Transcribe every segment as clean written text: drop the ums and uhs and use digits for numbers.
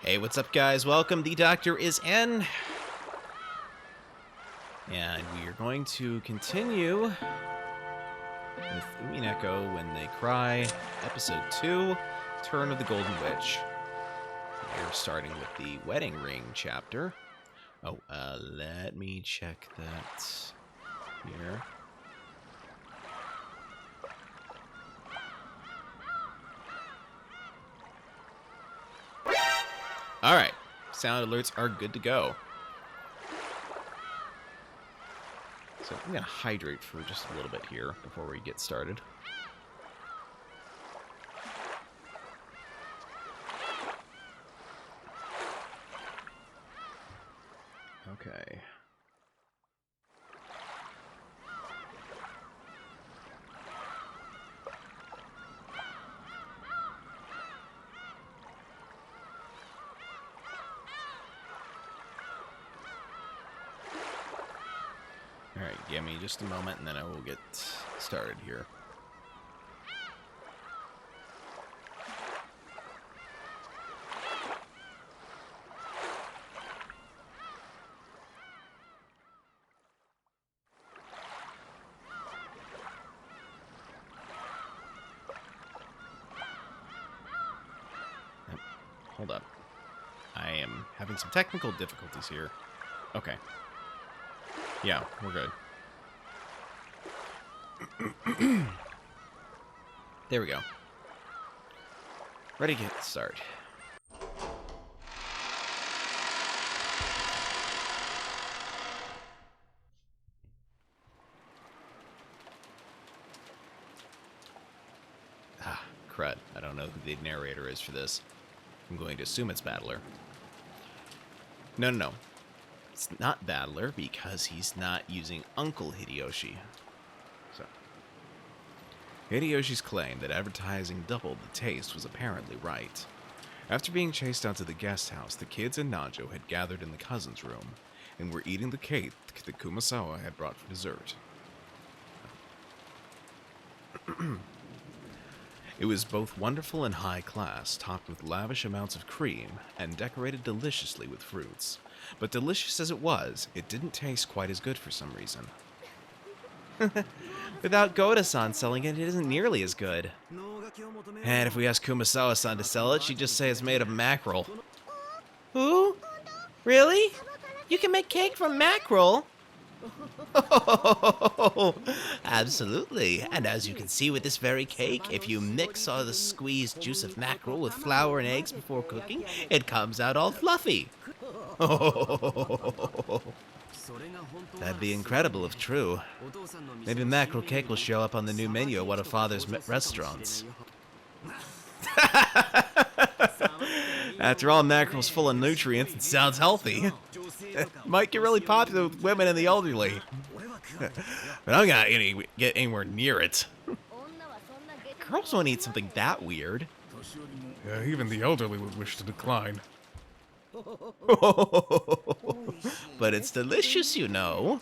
Hey, what's up, guys? Welcome. The Doctor is in. And we are going to continue with Umineko When They Cry, Episode 2, Turn of the Golden Witch. We're starting with the Wedding Ring chapter. Oh, let me check that here. Alright, sound alerts are good to go. So I'm going to hydrate for just a little bit here before we get started. Okay. Alright, give me just a moment and then I will get started here. Hold up. I am having some technical difficulties here. Okay. Yeah, we're good. There we go. Ready to get started. Ah, crud. I don't know who the narrator is for this. I'm going to assume it's Battler. No. It's not Battler because he's not using Uncle Hideyoshi. So, Hideyoshi's claim that advertising doubled the taste was apparently right. After being chased out to the guest house, the kids and Najo had gathered in the cousin's room and were eating the cake that Kumasawa had brought for dessert. It was both wonderful and high class, topped with lavish amounts of cream and decorated deliciously with fruits. But delicious as it was, it didn't taste quite as good for some reason. Without Goda-san selling it, it isn't nearly as good. And if we ask Kumasawa-san to sell it, she'd just say it's made of mackerel. Who? Really? You can make cake from mackerel? Oh, absolutely. And as you can see with this very cake, if you mix all the squeezed juice of mackerel with flour and eggs before cooking, it comes out all fluffy. That'd be incredible if true. Maybe mackerel cake will show up on the new menu at one of Father's restaurants. After all, mackerel's full of nutrients and sounds healthy. Might get really popular with women and the elderly. But I'm not gonna get anywhere near it. Girls won't eat something that weird. Yeah, even the elderly would wish to decline. But it's delicious, you know.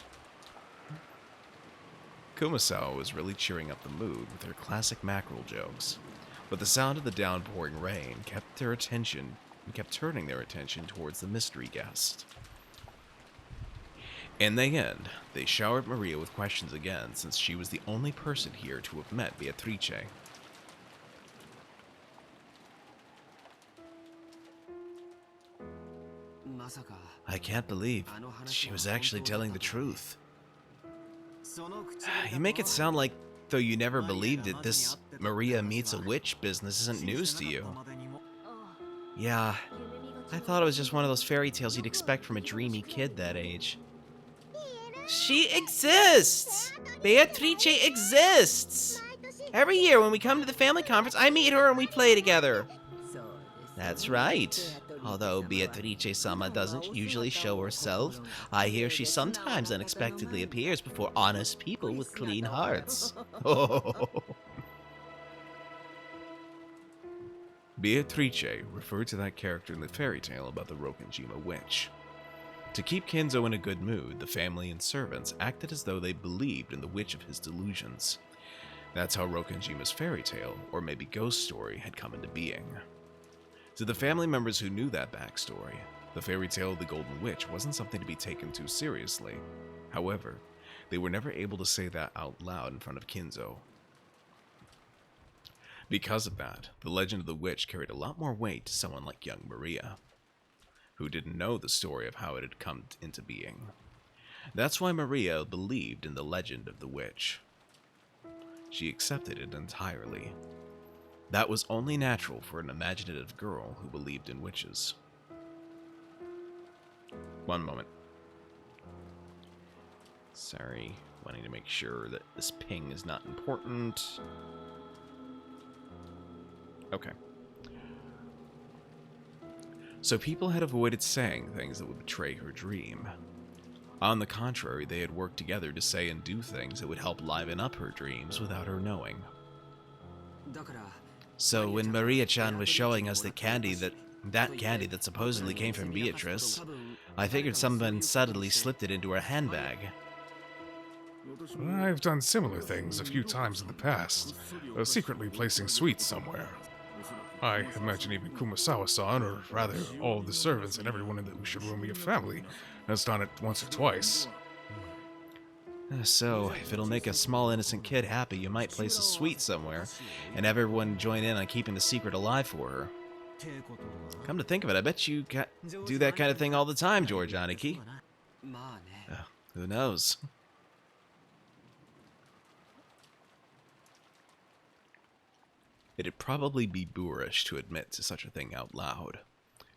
Kumasawa was really cheering up the mood with her classic mackerel jokes. But the sound of the downpouring rain kept turning their attention towards the mystery guest. In the end, they showered Maria with questions again, since she was the only person here to have met Beatrice. I can't believe she was actually telling the truth. You make it sound like though you never believed it, this Maria meets a witch business isn't news to you. Yeah, I thought it was just one of those fairy tales you'd expect from a dreamy kid that age. She exists! Beatrice exists! Every year when we come to the family conference, I meet her and we play together. That's right. Although Beatrice-sama doesn't usually show herself, I hear she sometimes unexpectedly appears before honest people with clean hearts. Beatrice referred to that character in the fairy tale about the Rokenjima witch. To keep Kenzo in a good mood, the family and servants acted as though they believed in the witch of his delusions. That's how Rokenjima's fairy tale, or maybe ghost story, had come into being. To the family members who knew that backstory, the fairy tale of the Golden Witch wasn't something to be taken too seriously. However, they were never able to say that out loud in front of Kinzo. Because of that, the legend of the witch carried a lot more weight to someone like young Maria, who didn't know the story of how it had come into being. That's why Maria believed in the legend of the witch. She accepted it entirely. That was only natural for an imaginative girl who believed in witches. One moment. Sorry, wanting to make sure that this ping is not important. Okay. So people had avoided saying things that would betray her dream. On the contrary, they had worked together to say and do things that would help liven up her dreams without her knowing. So when Maria-chan was showing us that candy that supposedly came from Beatrice, I figured someone subtly slipped it into her handbag. I've done similar things a few times in the past, secretly placing sweets somewhere. I imagine even Kumasawa-san, or rather all of the servants and everyone in the Ushiromiya family, has done it once or twice. So, if it'll make a small innocent kid happy, you might place a sweet somewhere, and have everyone join in on keeping the secret alive for her. Come to think of it, I bet you do that kind of thing all the time, George Aniki. Who knows? It'd probably be boorish to admit to such a thing out loud.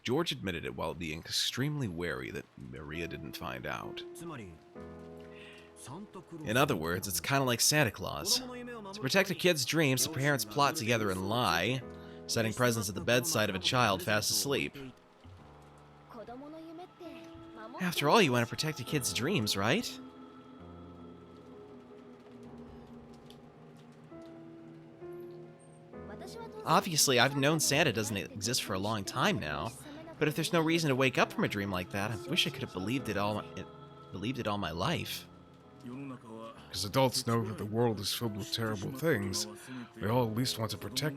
George admitted it while being extremely wary that Maria didn't find out. In other words, it's kind of like Santa Claus. To protect a kid's dreams, the parents plot together and lie, setting presents at the bedside of a child fast asleep. After all, you want to protect a kid's dreams, right? Obviously, I've known Santa doesn't exist for a long time now, but if there's no reason to wake up from a dream like that, I wish I could have believed it all my life. Because adults know that the world is filled with terrible things, they all at least want to protect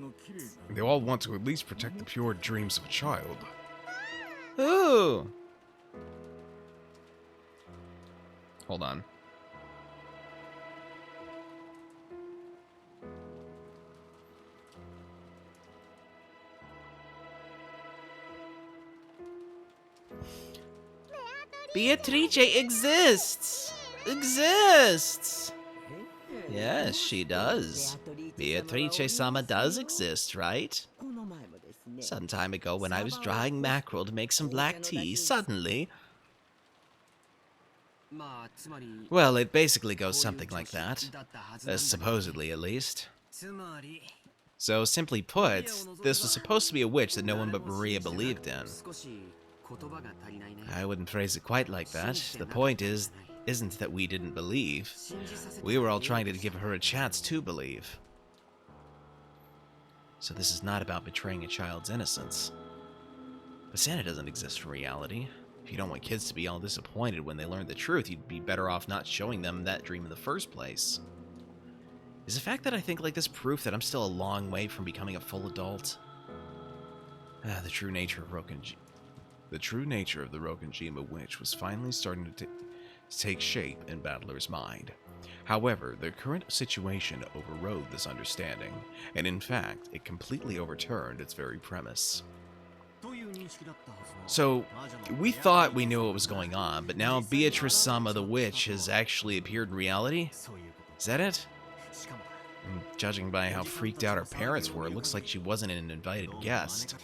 the pure dreams of a child. Ooh! Hold on. Beatrice exists! Yes, she does. Beatrice-sama does exist, right? Some time ago when I was drying mackerel to make some black tea, suddenly... Well, it basically goes something like that. Supposedly, at least. So, simply put, this was supposed to be a witch that no one but Maria believed in. I wouldn't phrase it quite like that. The point isn't that we didn't believe. We were all trying to give her a chance to believe. So this is not about betraying a child's innocence. But Santa doesn't exist in reality. If you don't want kids to be all disappointed when they learn the truth, you'd be better off not showing them that dream in the first place. Is the fact that I think like this proof that I'm still a long way from becoming a full adult? The true nature of the Rokenjima witch was finally starting to take shape in Battler's mind. However, the current situation overrode this understanding, and in fact, it completely overturned its very premise. So, we thought we knew what was going on, but now Beatrice-sama the witch has actually appeared in reality? Is that it? And judging by how freaked out her parents were, it looks like she wasn't an invited guest.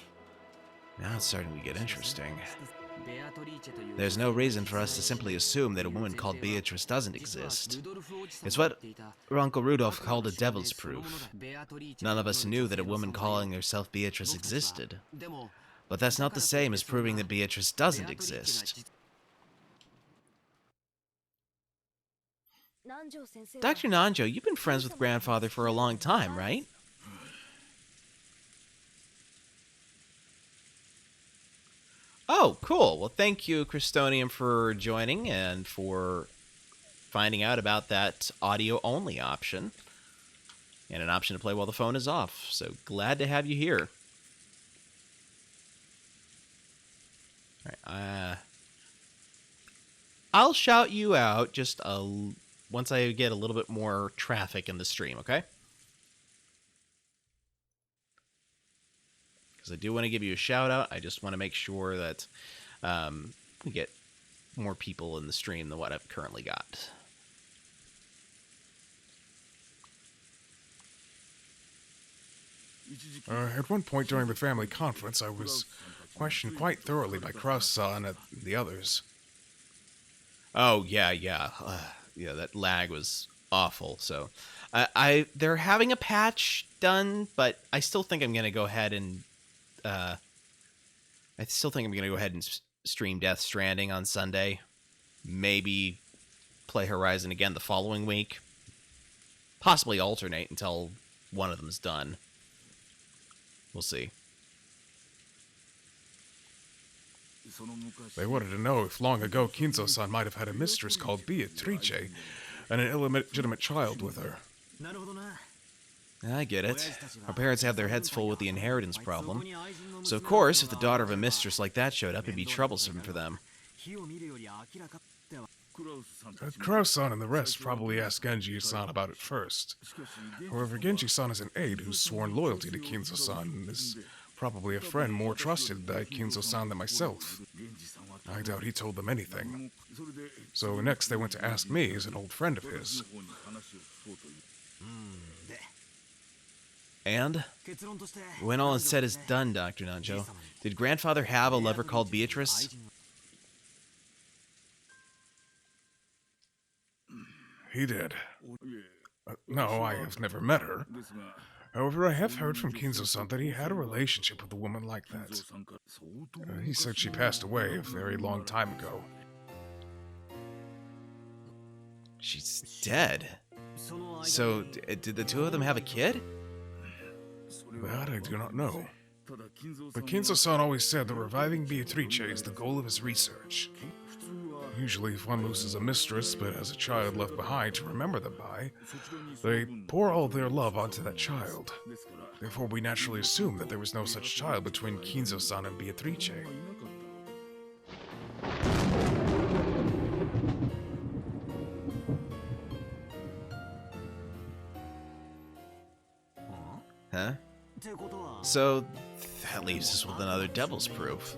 Now it's starting to get interesting. There's no reason for us to simply assume that a woman called Beatrice doesn't exist. It's what Uncle Rudolph called a devil's proof. None of us knew that a woman calling herself Beatrice existed. But that's not the same as proving that Beatrice doesn't exist. Dr. Nanjo, you've been friends with Grandfather for a long time, right? Oh, cool. Well, thank you, Christonium, for joining and for finding out about that audio-only option. And an option to play while the phone is off. So glad to have you here. Alright, I'll shout you out just once I get a little bit more traffic in the stream, okay? Because I do want to give you a shout out. I just want to make sure that we get more people in the stream than what I've currently got. At one point during the family conference, I was questioned quite thoroughly by Kraus-san and the others. Oh, yeah. Yeah, that lag was awful. So, they're having a patch done, but I still think I'm going to go ahead and stream Death Stranding on Sunday. Maybe play Horizon again the following week. Possibly alternate until one of them's done. We'll see. They wanted to know if long ago Kinzo-san might have had a mistress called Beatrice and an illegitimate child with her. I get it. Our parents have their heads full with the inheritance problem. So, of course, if the daughter of a mistress like that showed up, it'd be troublesome for them. Kraus-san and the rest probably asked Genji-san about it first. However, Genji-san is an aide who's sworn loyalty to Kinzo-san and is probably a friend more trusted by Kinzo-san than myself. I doubt he told them anything. So next they went to ask me as an old friend of his. And? When all is said is done, Dr. Nanjo, did grandfather have a lover called Beatrice? He did. No, I have never met her. However, I have heard from Kinzo-san that he had a relationship with a woman like that. He said she passed away a very long time ago. She's dead. So, did the two of them have a kid? That I do not know. But Kinzo-san always said that reviving Beatrice is the goal of his research. Usually, if one loses a mistress but has a child left behind to remember them by, they pour all their love onto that child. Therefore, we naturally assume that there was no such child between Kinzo-san and Beatrice. Huh? So, that leaves us with another devil's proof.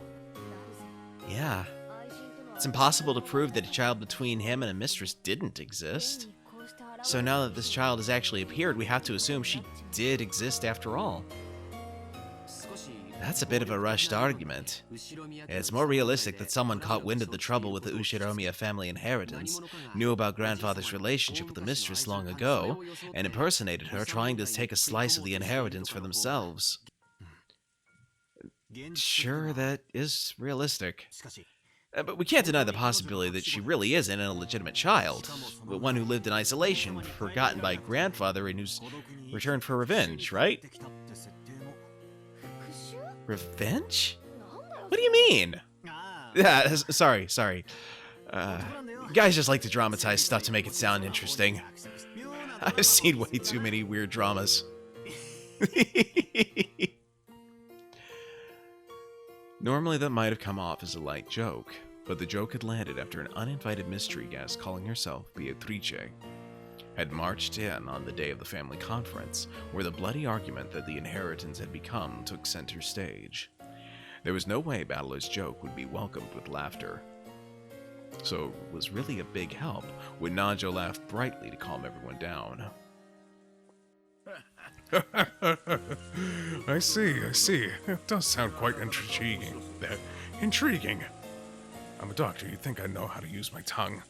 Yeah. It's impossible to prove that a child between him and a mistress didn't exist. So now that this child has actually appeared, we have to assume she did exist after all. That's a bit of a rushed argument. It's more realistic that someone caught wind of the trouble with the Ushiromiya family inheritance, knew about grandfather's relationship with the mistress long ago, and impersonated her, trying to take a slice of the inheritance for themselves. Sure, that is realistic. But we can't deny the possibility that she really is an illegitimate child, but one who lived in isolation, forgotten by grandfather, and who's returned for revenge, right? Revenge? What do you mean? Yeah, sorry. Guys just like to dramatize stuff to make it sound interesting. I've seen way too many weird dramas. Normally that might have come off as a light joke, but the joke had landed after an uninvited mystery guest calling herself Beatrice had marched in on the day of the family conference, where the bloody argument that the inheritance had become took center stage. There was no way Battler's joke would be welcomed with laughter. So it was really a big help when Nanjo laughed brightly to calm everyone down. I see. It does sound quite intriguing. Intriguing. I'm a doctor, you'd think I know how to use my tongue.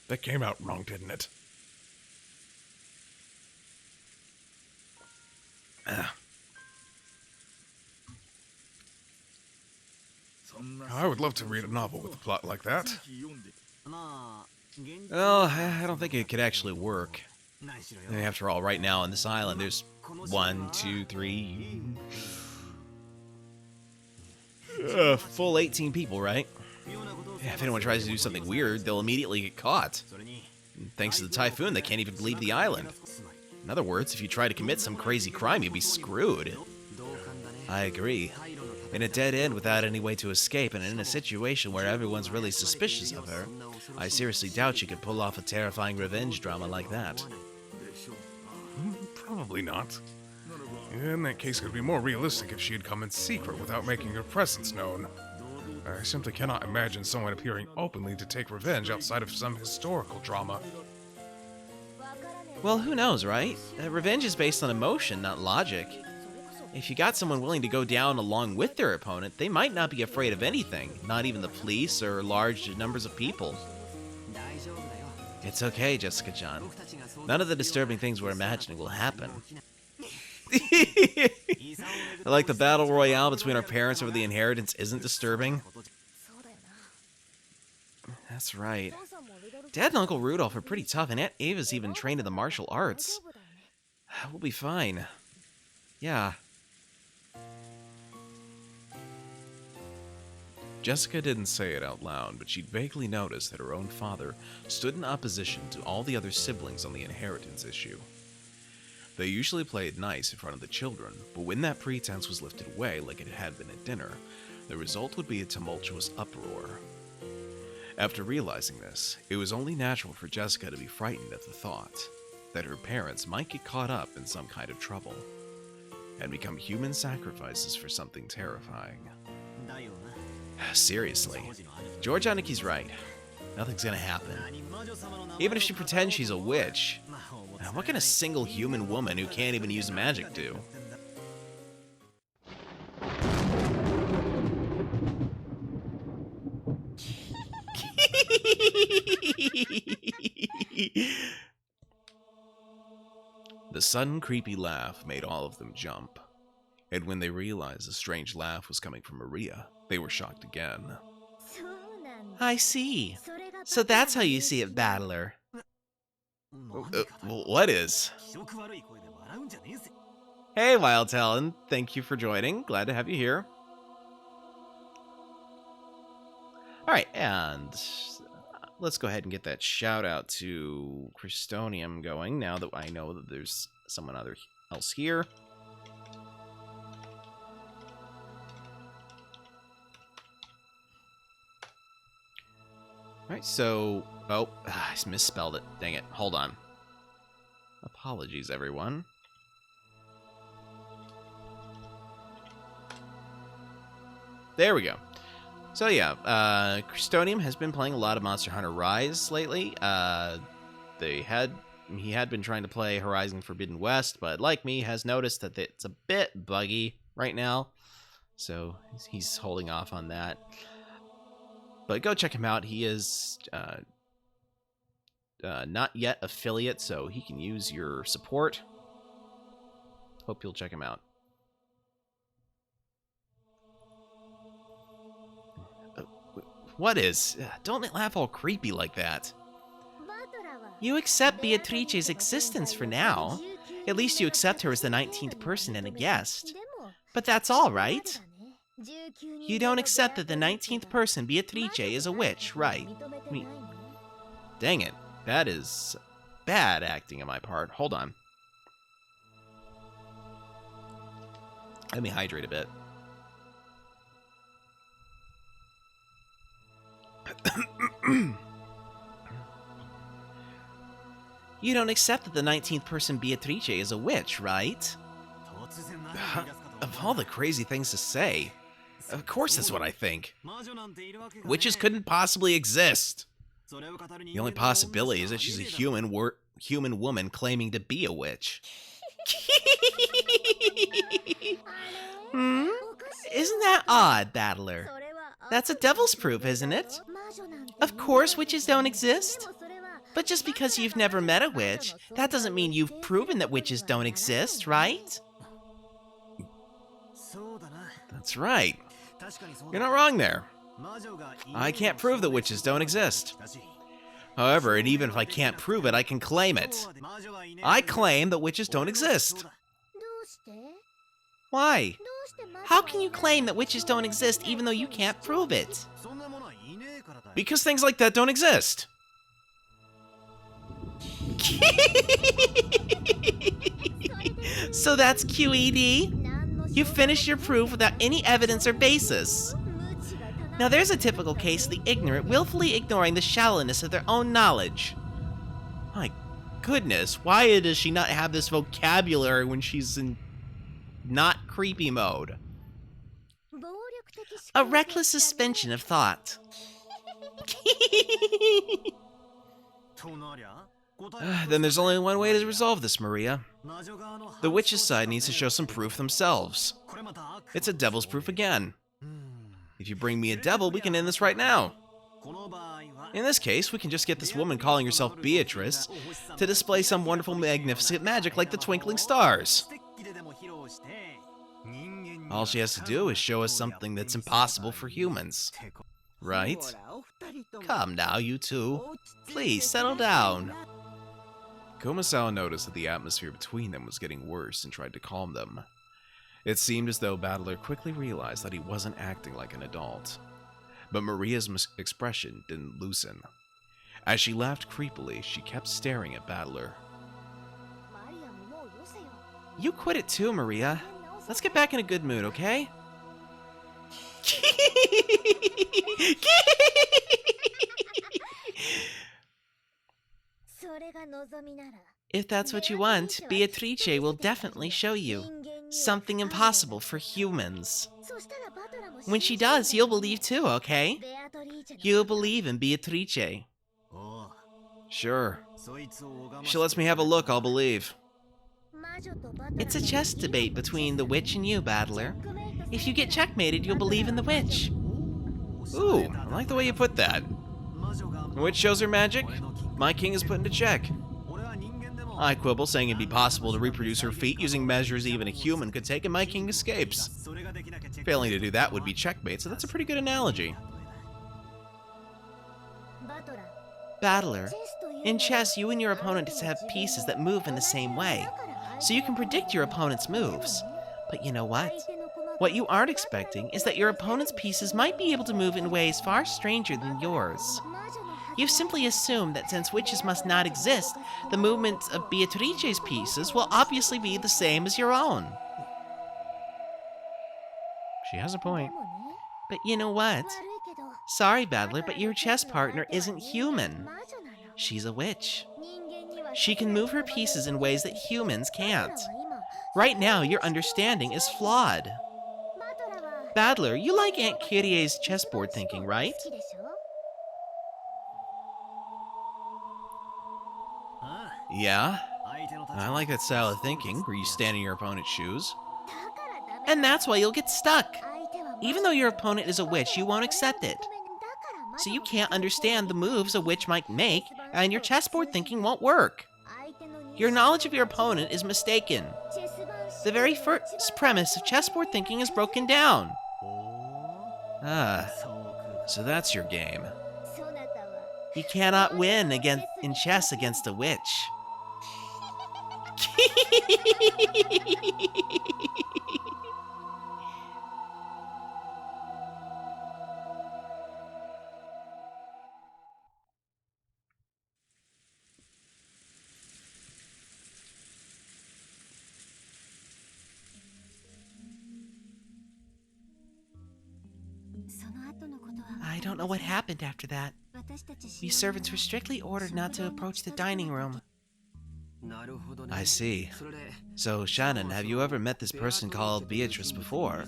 That came out wrong, didn't it? I would love to read a novel with a plot like that. Well, I don't think it could actually work. After all, right now on this island, there's 1, 2, 3... full 18 people, right? Yeah, if anyone tries to do something weird, they'll immediately get caught. And thanks to the typhoon, they can't even leave the island. In other words, if you try to commit some crazy crime, you'd be screwed. I agree. In a dead end without any way to escape, and in a situation where everyone's really suspicious of her, I seriously doubt she could pull off a terrifying revenge drama like that. Probably not. In that case, it would be more realistic if she had come in secret without making her presence known. I simply cannot imagine someone appearing openly to take revenge outside of some historical drama. Well, who knows, right? Revenge is based on emotion, not logic. If you got someone willing to go down along with their opponent, they might not be afraid of anything, not even the police or large numbers of people. It's okay, Jessica-chan. None of the disturbing things we're imagining will happen. Like the battle royale between our parents over the inheritance isn't disturbing. That's right. Dad and Uncle Rudolph are pretty tough, and Aunt Ava's even trained in the martial arts. We'll be fine. Yeah. Jessica didn't say it out loud, but she'd vaguely noticed that her own father stood in opposition to all the other siblings on the inheritance issue. They usually played nice in front of the children, but when that pretense was lifted away like it had been at dinner, the result would be a tumultuous uproar. After realizing this, it was only natural for Jessica to be frightened at the thought that her parents might get caught up in some kind of trouble and become human sacrifices for something terrifying. Seriously, George Aniki's right. Nothing's gonna happen. Even if she pretends she's a witch, what can a single human woman who can't even use magic do? The sudden creepy laugh made all of them jump, and when they realized the strange laugh was coming from Maria, they were shocked again. I see. So that's how you see it, Battler. What is? Hey, Wild Talon. Thank you for joining. Glad to have you here. Alright, and let's go ahead and get that shout out to Christonium going now that I know that there's someone else here. Alright, so... Oh, I misspelled it. Dang it. Hold on. Apologies, everyone. There we go. So yeah, Christonium has been playing a lot of Monster Hunter Rise lately. He had been trying to play Horizon Forbidden West, but like me, has noticed that it's a bit buggy right now. So he's holding off on that. But go check him out. He is not yet affiliate, so he can use your support. Hope you'll check him out. What is? Don't laugh all creepy like that. You accept Beatrice's existence for now. At least you accept her as the 19th person and a guest. But that's all, right? You don't accept that the 19th person, Beatrice, is a witch, right? Dang it. That is bad acting on my part. Hold on. Let me hydrate a bit. You don't accept that the 19th person, Beatrice, is a witch, right? Of all the crazy things to say, of course that's what I think. Witches couldn't possibly exist. The only possibility is that she's a human woman claiming to be a witch. Isn't that odd, Battler? That's a devil's proof, isn't it? Of course witches don't exist. But just because you've never met a witch, that doesn't mean you've proven that witches don't exist, right? That's right. You're not wrong there. I can't prove that witches don't exist. However, and even if I can't prove it, I can claim it. I claim that witches don't exist. Why? How can you claim that witches don't exist even though you can't prove it? Because things like that don't exist. So that's QED? You finished your proof without any evidence or basis. Now there's a typical case of the ignorant willfully ignoring the shallowness of their own knowledge. My goodness, why does she not have this vocabulary when she's in not creepy mode? A reckless suspension of thought. Then there's only one way to resolve this, Maria. The witch's side needs to show some proof themselves. It's a devil's proof again. If you bring me a devil, we can end this right now. In this case, we can just get this woman calling herself Beatrice to display some wonderful, magnificent magic like the twinkling stars. All she has to do is show us something that's impossible for humans. Right? Come now, you two. Please, settle down. Kumasawa noticed that the atmosphere between them was getting worse and tried to calm them. It seemed as though Battler quickly realized that he wasn't acting like an adult. But Maria's expression didn't loosen. As she laughed creepily, she kept staring at Battler. You quit it too, Maria. Let's get back in a good mood, okay? If that's what you want, Beatrice will definitely show you something impossible for humans. When she does, you'll believe too, okay? You'll believe in Beatrice. Sure. If she lets me have a look, I'll believe. It's a chess debate between the witch and you, Battler. If you get checkmated, you'll believe in the witch. Ooh, I like the way you put that. The witch shows her magic. My king is put into check. I quibble, saying it'd be possible to reproduce her feat using measures even a human could take, and my king escapes. Failing to do that would be checkmate, so that's a pretty good analogy. Battler, in chess, you and your opponent have pieces that move in the same way, so you can predict your opponent's moves. But you know what? What you aren't expecting is that your opponent's pieces might be able to move in ways far stranger than yours. You've simply assumed that since witches must not exist, the movements of Beatrice's pieces will obviously be the same as your own. She has a point. But you know what? Sorry, Battler, but your chess partner isn't human. She's a witch. She can move her pieces in ways that humans can't. Right now, your understanding is flawed. Battler, you like Aunt Kyrie's chessboard thinking, right? Yeah, I like that style of thinking, where you stand in your opponent's shoes. And that's why you'll get stuck. Even though your opponent is a witch, you won't accept it. So you can't understand the moves a witch might make, and your chessboard thinking won't work. Your knowledge of your opponent is mistaken. The very first premise of chessboard thinking is broken down. Ah, so that's your game. You cannot win in chess against a witch. I don't know what happened after that. We servants were strictly ordered not to approach the dining room. I see. So, Shannon, have you ever met this person called Beatrice before?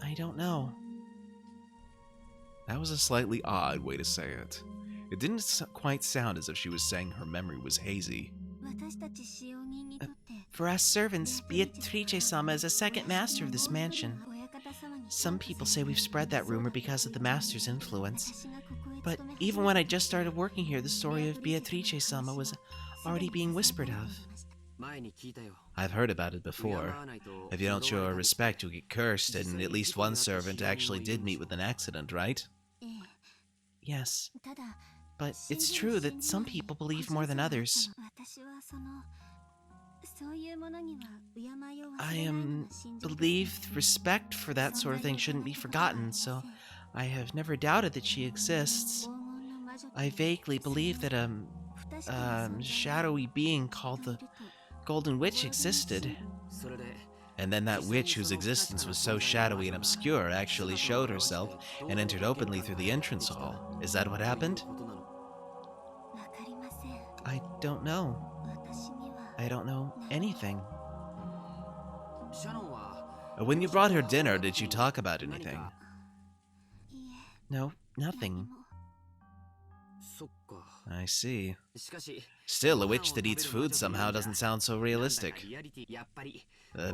I don't know. That was a slightly odd way to say it. It didn't quite sound as if she was saying her memory was hazy. For us servants, Beatrice-sama is a second master of this mansion. Some people say we've spread that rumor because of the master's influence. But even when I just started working here, the story of Beatrice-sama was already being whispered of. I've heard about it before. If you don't show respect, you'll get cursed, and at least one servant actually did meet with an accident, right? Yes. But it's true that some people believe more than others. I believe respect for that sort of thing shouldn't be forgotten, so I have never doubted that she exists. I vaguely believe that shadowy being called the Golden Witch existed, and then that witch whose existence was so shadowy and obscure actually showed herself and entered openly through the entrance hall. Is that what happened? I don't know. I don't know anything. When you brought her dinner, did you talk about anything? No, nothing. I see. Still, a witch that eats food somehow doesn't sound so realistic.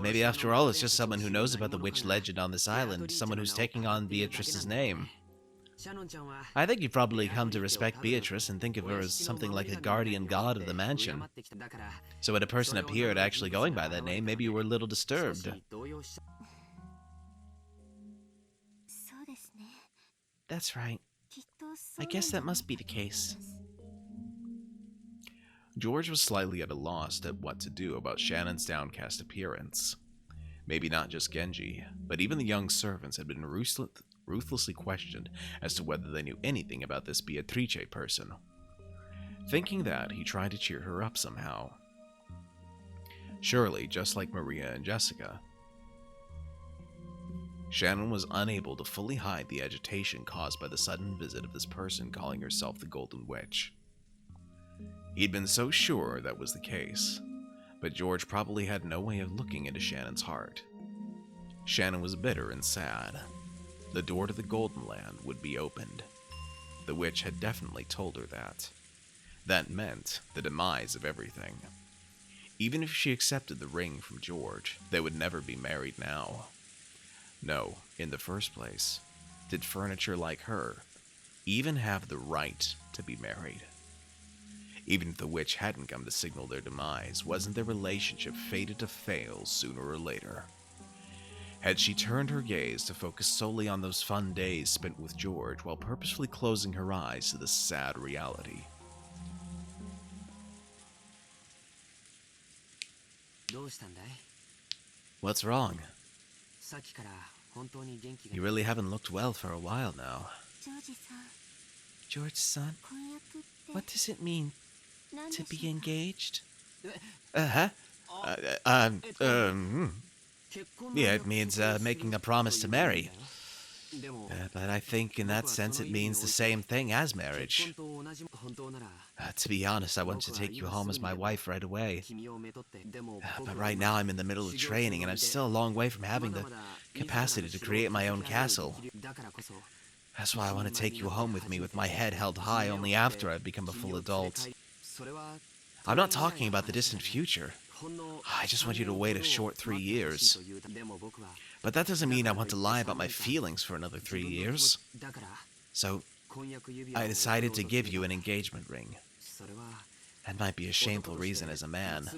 Maybe after all, it's just someone who knows about the witch legend on this island, someone who's taking on Beatrice's name. I think you've probably come to respect Beatrice and think of her as something like a guardian god of the mansion. So when a person appeared actually going by that name, maybe you were a little disturbed. That's right. I guess that must be the case. George was slightly at a loss at what to do about Shannon's downcast appearance. Maybe not just Genji, but even the young servants had been ruthlessly questioned as to whether they knew anything about this Beatrice person. Thinking that, he tried to cheer her up somehow. Surely, just like Maria and Jessica, Shannon was unable to fully hide the agitation caused by the sudden visit of this person calling herself the Golden Witch. He'd been so sure that was the case, but George probably had no way of looking into Shannon's heart. Shannon was bitter and sad. The door to the Golden Land would be opened. The witch had definitely told her that. That meant the demise of everything. Even if she accepted the ring from George, they would never be married now. No, in the first place, did furniture like her even have the right to be married? Even if the witch hadn't come to signal their demise, wasn't their relationship fated to fail sooner or later? Had she turned her gaze to focus solely on those fun days spent with George while purposefully closing her eyes to the sad reality? What's wrong? You really haven't looked well for a while now. George-san, what does it mean to be engaged? Yeah, it means making a promise to marry. But I think in that sense it means the same thing as marriage. To be honest, I want to take you home as my wife right away. But right now I'm in the middle of training and I'm still a long way from having the capacity to create my own castle. That's why I want to take you home with me with my head held high only after I've become a full adult. I'm not talking about the distant future. I just want you to wait a short 3 years. But that doesn't mean I want to lie about my feelings for another 3 years. So, I decided to give you an engagement ring. That might be a shameful reason as a man.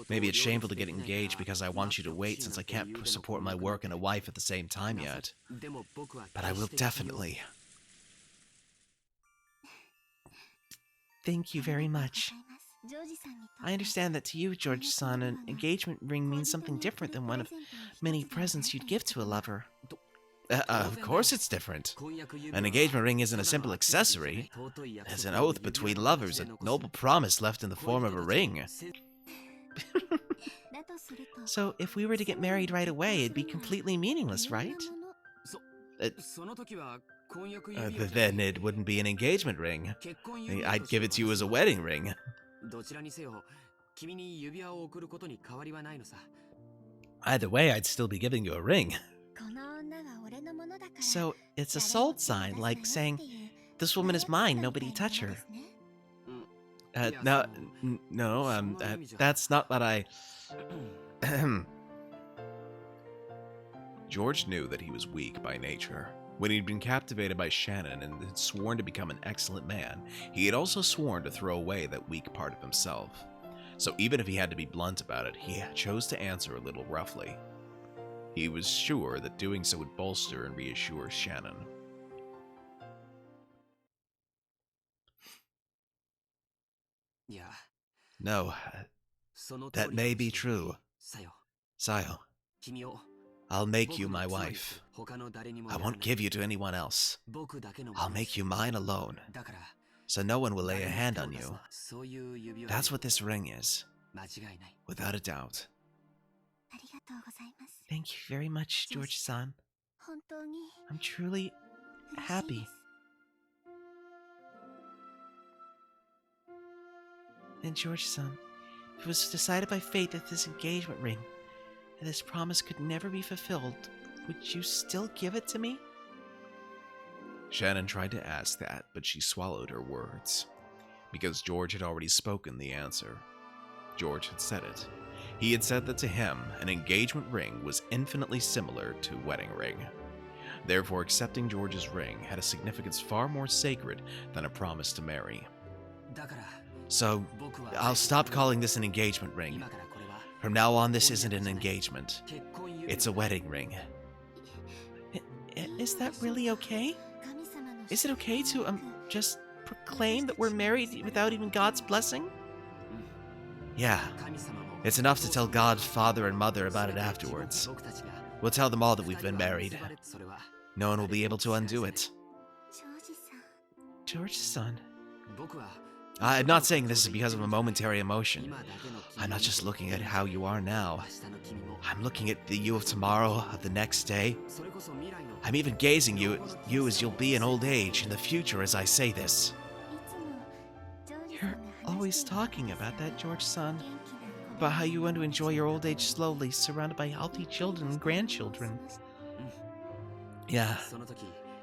Maybe it's shameful to get engaged because I want you to wait since I can't support my work and a wife at the same time yet. But I will definitely. Thank you very much. I understand that to you, George-san, an engagement ring means something different than one of many presents you'd give to a lover. Of course it's different. An engagement ring isn't a simple accessory. It's an oath between lovers, a noble promise left in the form of a ring. So, if we were to get married right away, it'd be completely meaningless, right? Then it wouldn't be an engagement ring. I'd give it to you as a wedding ring. Either way, I'd still be giving you a ring. So, it's a sold sign, like saying, this woman is mine, nobody touch her. No, that's not what I... George knew that he was weak by nature. When he'd been captivated by Shannon and had sworn to become an excellent man, he had also sworn to throw away that weak part of himself. So even if he had to be blunt about it, he chose to answer a little roughly. He was sure that doing so would bolster and reassure Shannon. No, that may be true. Sayo, I'll make you my wife. I won't give you to anyone else. I'll make you mine alone, so no one will lay a hand on you. That's what this ring is. Without a doubt. Thank you very much, George-san. I'm truly happy. And George-san, if it was decided by fate that this engagement ring and this promise could never be fulfilled, would you still give it to me? Shannon tried to ask that, but she swallowed her words. Because George had already spoken the answer. George had said it. He had said that to him, an engagement ring was infinitely similar to a wedding ring. Therefore, accepting George's ring had a significance far more sacred than a promise to marry. So, I'll stop calling this an engagement ring. From now on, this isn't an engagement. It's a wedding ring. Is that really okay? Is it okay to, just proclaim that we're married without even God's blessing? Yeah. It's enough to tell God, Father, and Mother about it afterwards. We'll tell them all that we've been married. No one will be able to undo it. George-san. I'm not saying this is because of a momentary emotion. I'm not just looking at how you are now. I'm looking at the you of tomorrow, of the next day. I'm even gazing you as you'll be in old age, in the future as I say this. You're always talking about that, George-san. About how you want to enjoy your old age slowly, surrounded by healthy children and grandchildren. Yeah.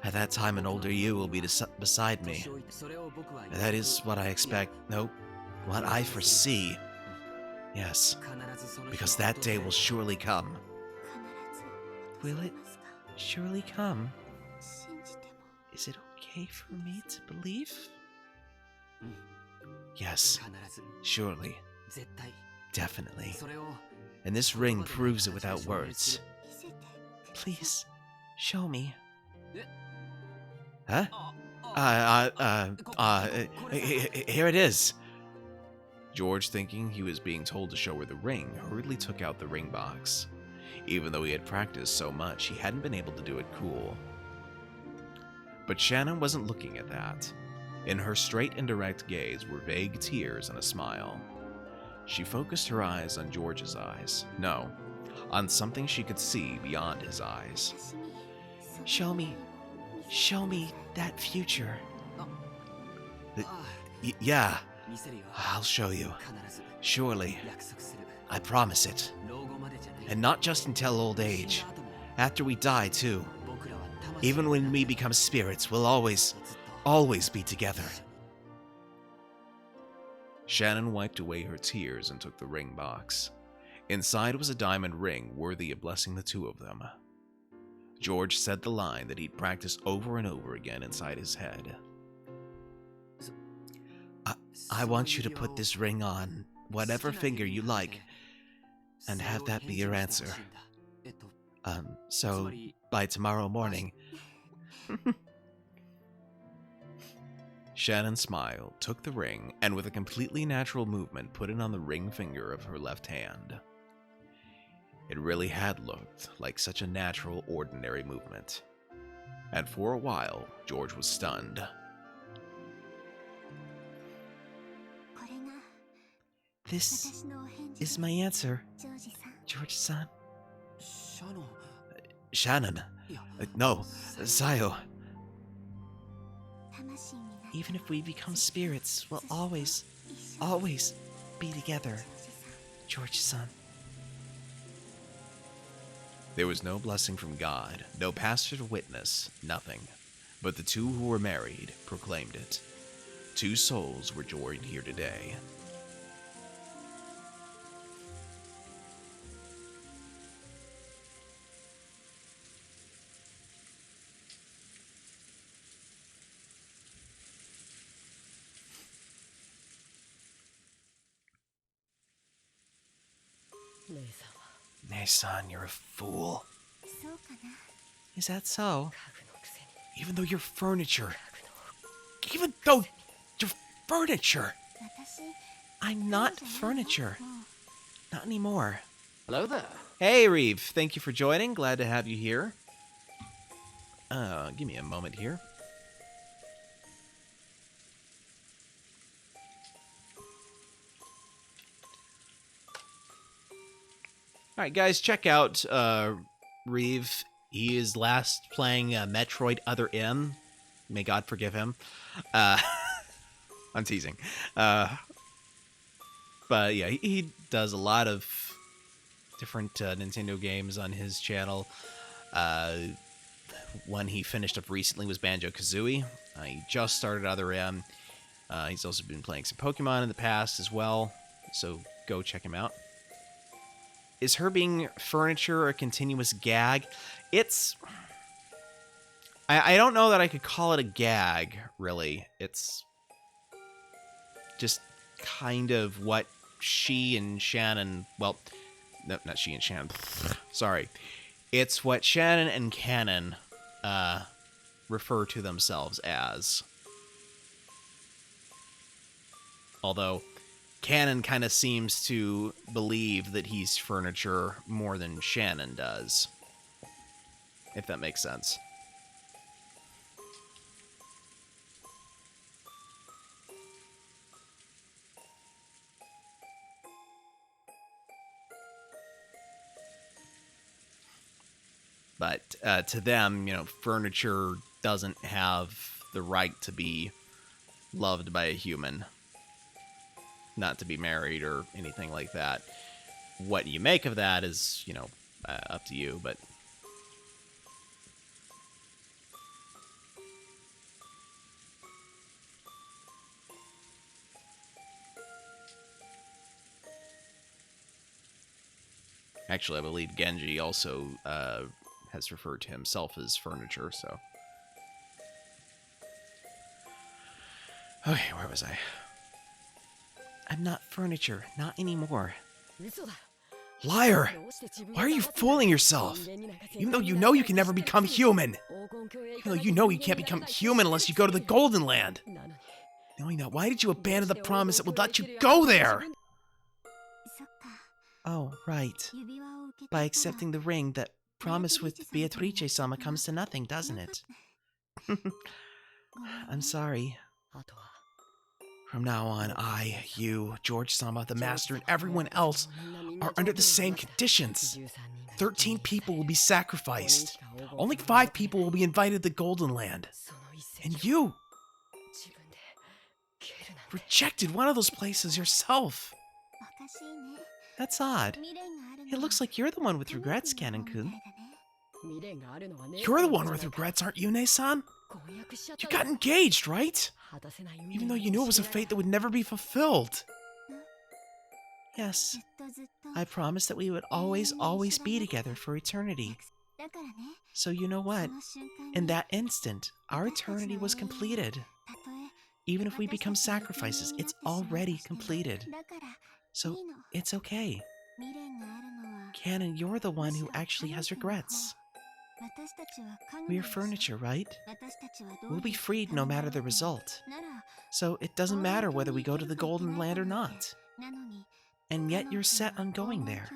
At that time, an older you will be beside me. That is what I expect. No, what I foresee. Yes, because that day will surely come. Will it surely come? Is it okay for me to believe? Yes, surely. Definitely. And this ring proves it without words. Please, show me. Huh? Here it is. George, thinking he was being told to show her the ring, hurriedly took out the ring box. Even though he had practiced so much, he hadn't been able to do it cool. But Shannon wasn't looking at that. In her straight and direct gaze were vague tears and a smile. She focused her eyes on George's eyes. No, on something she could see beyond his eyes. Show me that future. Yeah, I'll show you. Surely. I promise it. And not just until old age. After we die, too. Even when we become spirits, we'll always be together. Shannon wiped away her tears and took the ring box. Inside was a diamond ring worthy of blessing the two of them. George said the line that he'd practiced over and over again inside his head. I want you to put this ring on whatever finger you like, and have that be your answer. So by tomorrow morning. Shannon smiled, took the ring, and with a completely natural movement put it on the ring finger of her left hand. It really had looked like such a natural, ordinary movement. And for a while, George was stunned. This is my answer, George-san. Shannon. No, Sayo. Even if we become spirits, we'll always be together, George-san. There was no blessing from God, no pastor to witness, nothing. But the two who were married proclaimed it. Two souls were joined here today. Nei-san, you're a fool. Is that so? Even though you're furniture. Even though you're furniture. I'm not furniture. Not anymore. Hello there. Hey, Reeve. Thank you for joining. Glad to have you here. Give me a moment here. Alright, guys, check out Reeve. He is last playing Metroid Other M. May God forgive him. I'm teasing. But yeah, he does a lot of different Nintendo games on his channel. One he finished up recently was Banjo-Kazooie. He just started Other M. He's also been playing some Pokemon in the past as well, so go check him out. Is her being furniture a continuous gag? It's... I don't know that I could call it a gag, really. It's just kind of what she and Shannon... Well, no, not she and Shannon. Sorry. It's what Shannon and Canon refer to themselves as. Although, Canon kind of seems to believe that he's furniture more than Shannon does. If that makes sense. But to them, you know, furniture doesn't have the right to be loved by a human. Not to be married or anything like that. What you make of that is, you know, up to you, but... Actually, I believe Genji also has referred to himself as furniture, so... Okay, where was I? I'm not furniture, not anymore. Liar! Why are you fooling yourself? Even though you know you can never become human! Even though you know you can't become human unless you go to the Golden Land! Knowing that, why did you abandon the promise that would let you go there? Oh, right. By accepting the ring, that promise with Beatrice-sama comes to nothing, doesn't it? I'm sorry. From now on, I, you, George-sama, the Master, and everyone else are under the same conditions. 13 people will be sacrificed. Only 5 people will be invited to the Golden Land. And you rejected one of those places yourself. That's odd. It looks like you're the one with regrets, Canon-kun. You're the one with regrets, aren't you, Ne-san? You got engaged, right? Even though you knew it was a fate that would never be fulfilled. Yes. I promised that we would always, always be together for eternity. So you know what? In that instant, our eternity was completed. Even if we become sacrifices, it's already completed. So, it's okay. Canon, you're the one who actually has regrets. We're furniture, right? We'll be freed no matter the result. So it doesn't matter whether we go to the Golden Land or not. And yet you're set on going there.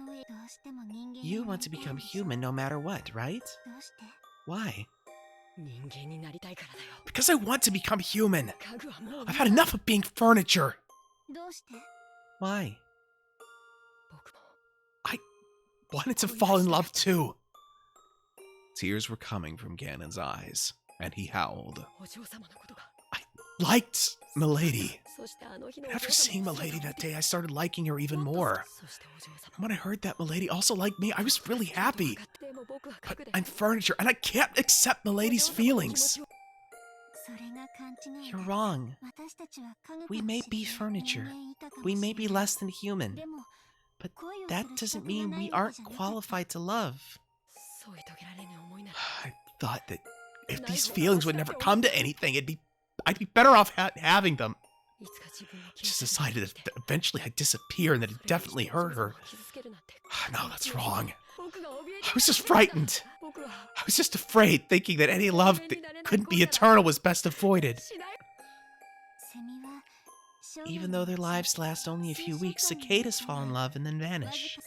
You want to become human no matter what, right? Why? Because I want to become human! I've had enough of being furniture! Why? I wanted to fall in love too. Tears were coming from Ganon's eyes, and he howled. I liked Milady. After seeing Milady that day, I started liking her even more. And when I heard that Milady also liked me, I was really happy. But I'm furniture, and I can't accept Milady's feelings. You're wrong. We may be furniture. We may be less than human. But that doesn't mean we aren't qualified to love. I thought that if these feelings would never come to anything, I'd be better off having them. I just decided that eventually I'd disappear and that it definitely hurt her. No, that's wrong. I was just frightened. I was just afraid, thinking that any love that couldn't be eternal was best avoided. Even though their lives last only a few weeks, cicadas fall in love and then vanish.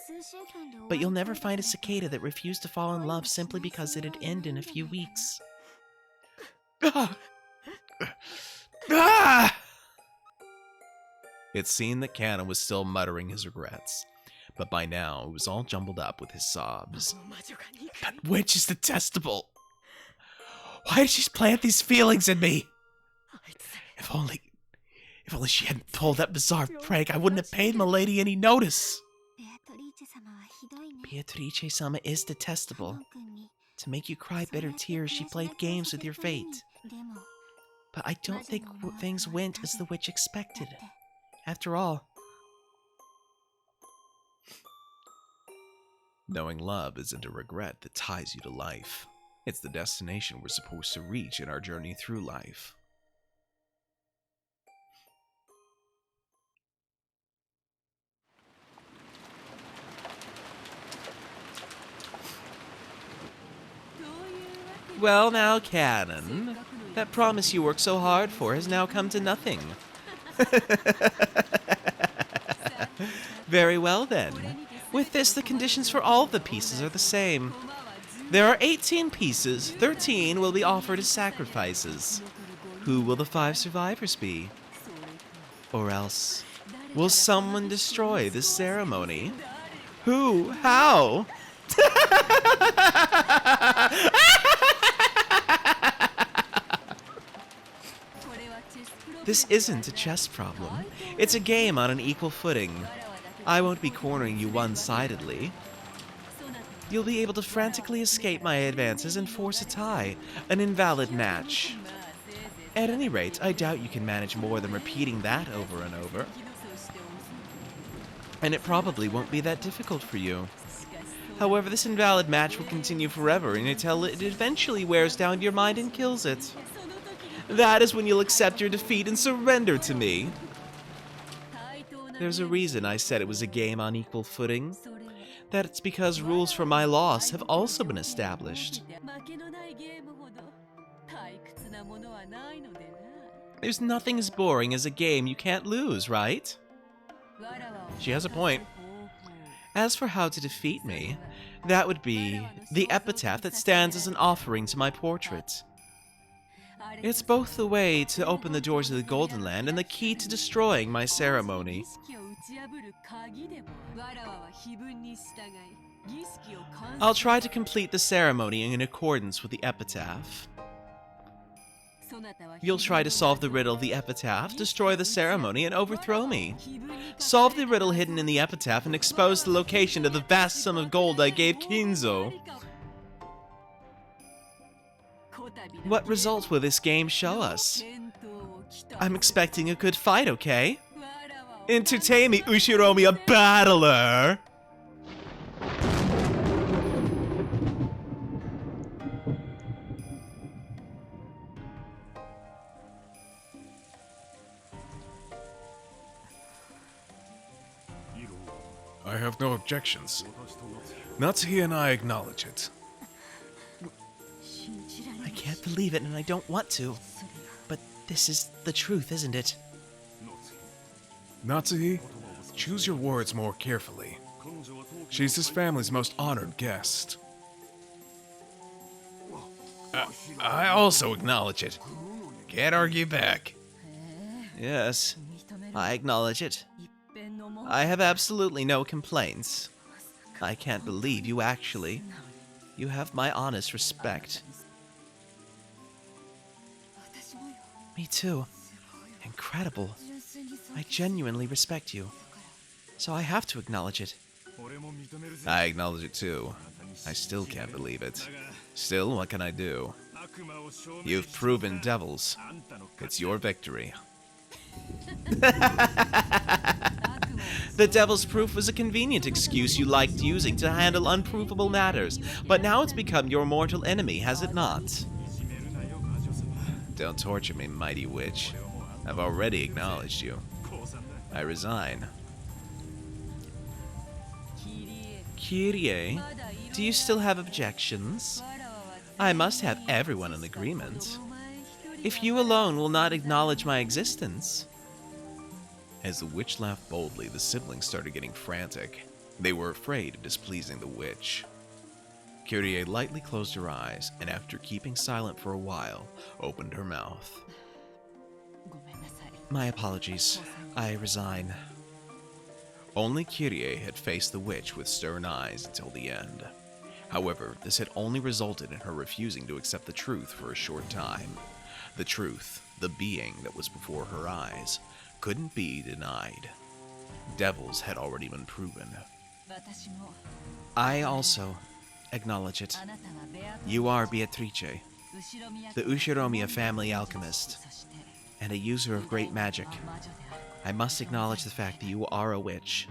But you'll never find a cicada that refused to fall in love simply because it'd end in a few weeks. It seemed that Canon was still muttering his regrets, But by now, it was all jumbled up with his sobs. That witch is detestable. Why did she plant these feelings in me? If only she hadn't pulled that bizarre prank, I wouldn't have paid milady any notice. Beatrice-sama is detestable. To make you cry bitter tears, she played games with your fate. But I don't think things went as the witch expected. After all, knowing love isn't a regret that ties you to life. It's the destination we're supposed to reach in our journey through life. Well now, Canon, that promise you worked so hard for has now come to nothing. Very well then. With this, the conditions for all of the pieces are the same. There are 18 pieces, 13 will be offered as sacrifices. Who will the 5 survivors be? Or else, will someone destroy this ceremony? Who? How? This isn't a chess problem. It's a game on an equal footing. I won't be cornering you one-sidedly. You'll be able to frantically escape my advances and force a tie, an invalid match. At any rate, I doubt you can manage more than repeating that over and over. And it probably won't be that difficult for you. However, this invalid match will continue forever until it eventually wears down your mind and kills it. That is when you'll accept your defeat and surrender to me. There's a reason I said it was a game on equal footing. That's because rules for my loss have also been established. There's nothing as boring as a game you can't lose, right? She has a point. As for how to defeat me, that would be the epitaph that stands as an offering to my portrait. It's both the way to open the doors of the Golden Land and the key to destroying my ceremony. I'll try to complete the ceremony in accordance with the epitaph. You'll try to solve the riddle of the epitaph, destroy the ceremony, and overthrow me. Solve the riddle hidden in the epitaph and expose the location of the vast sum of gold I gave Kinzo. What result will this game show us? I'm expecting a good fight, okay? Entertain me, Ushiromi, a battler! I have no objections. Natsuhi and I acknowledge it. I can't believe it, and I don't want to. But this is the truth, isn't it? Natsuhi, choose your words more carefully. She's his family's most honored guest. I also acknowledge it. Can't argue back. Yes, I acknowledge it. I have absolutely no complaints. I can't believe you actually. You have my honest respect. Me too. Incredible. I genuinely respect you. So I have to acknowledge it. I acknowledge it too. I still can't believe it. Still, what can I do? You've proven devils. It's your victory. The devil's proof was a convenient excuse you liked using to handle unprovable matters, but now it's become your mortal enemy, has it not? Don't torture me, mighty witch. I've already acknowledged you. I resign. Kyrie, do you still have objections? I must have everyone in agreement. If you alone will not acknowledge my existence... As the witch laughed boldly, the siblings started getting frantic. They were afraid of displeasing the witch. Kyrie lightly closed her eyes, and after keeping silent for a while, opened her mouth. My apologies. I resign. Only Kyrie had faced the witch with stern eyes until the end. However, this had only resulted in her refusing to accept the truth for a short time. The truth, the being that was before her eyes, couldn't be denied. Devils had already been proven. I also acknowledge it. You are Beatrice, the Ushiromiya family alchemist, and a user of great magic. I must acknowledge the fact that you are a witch.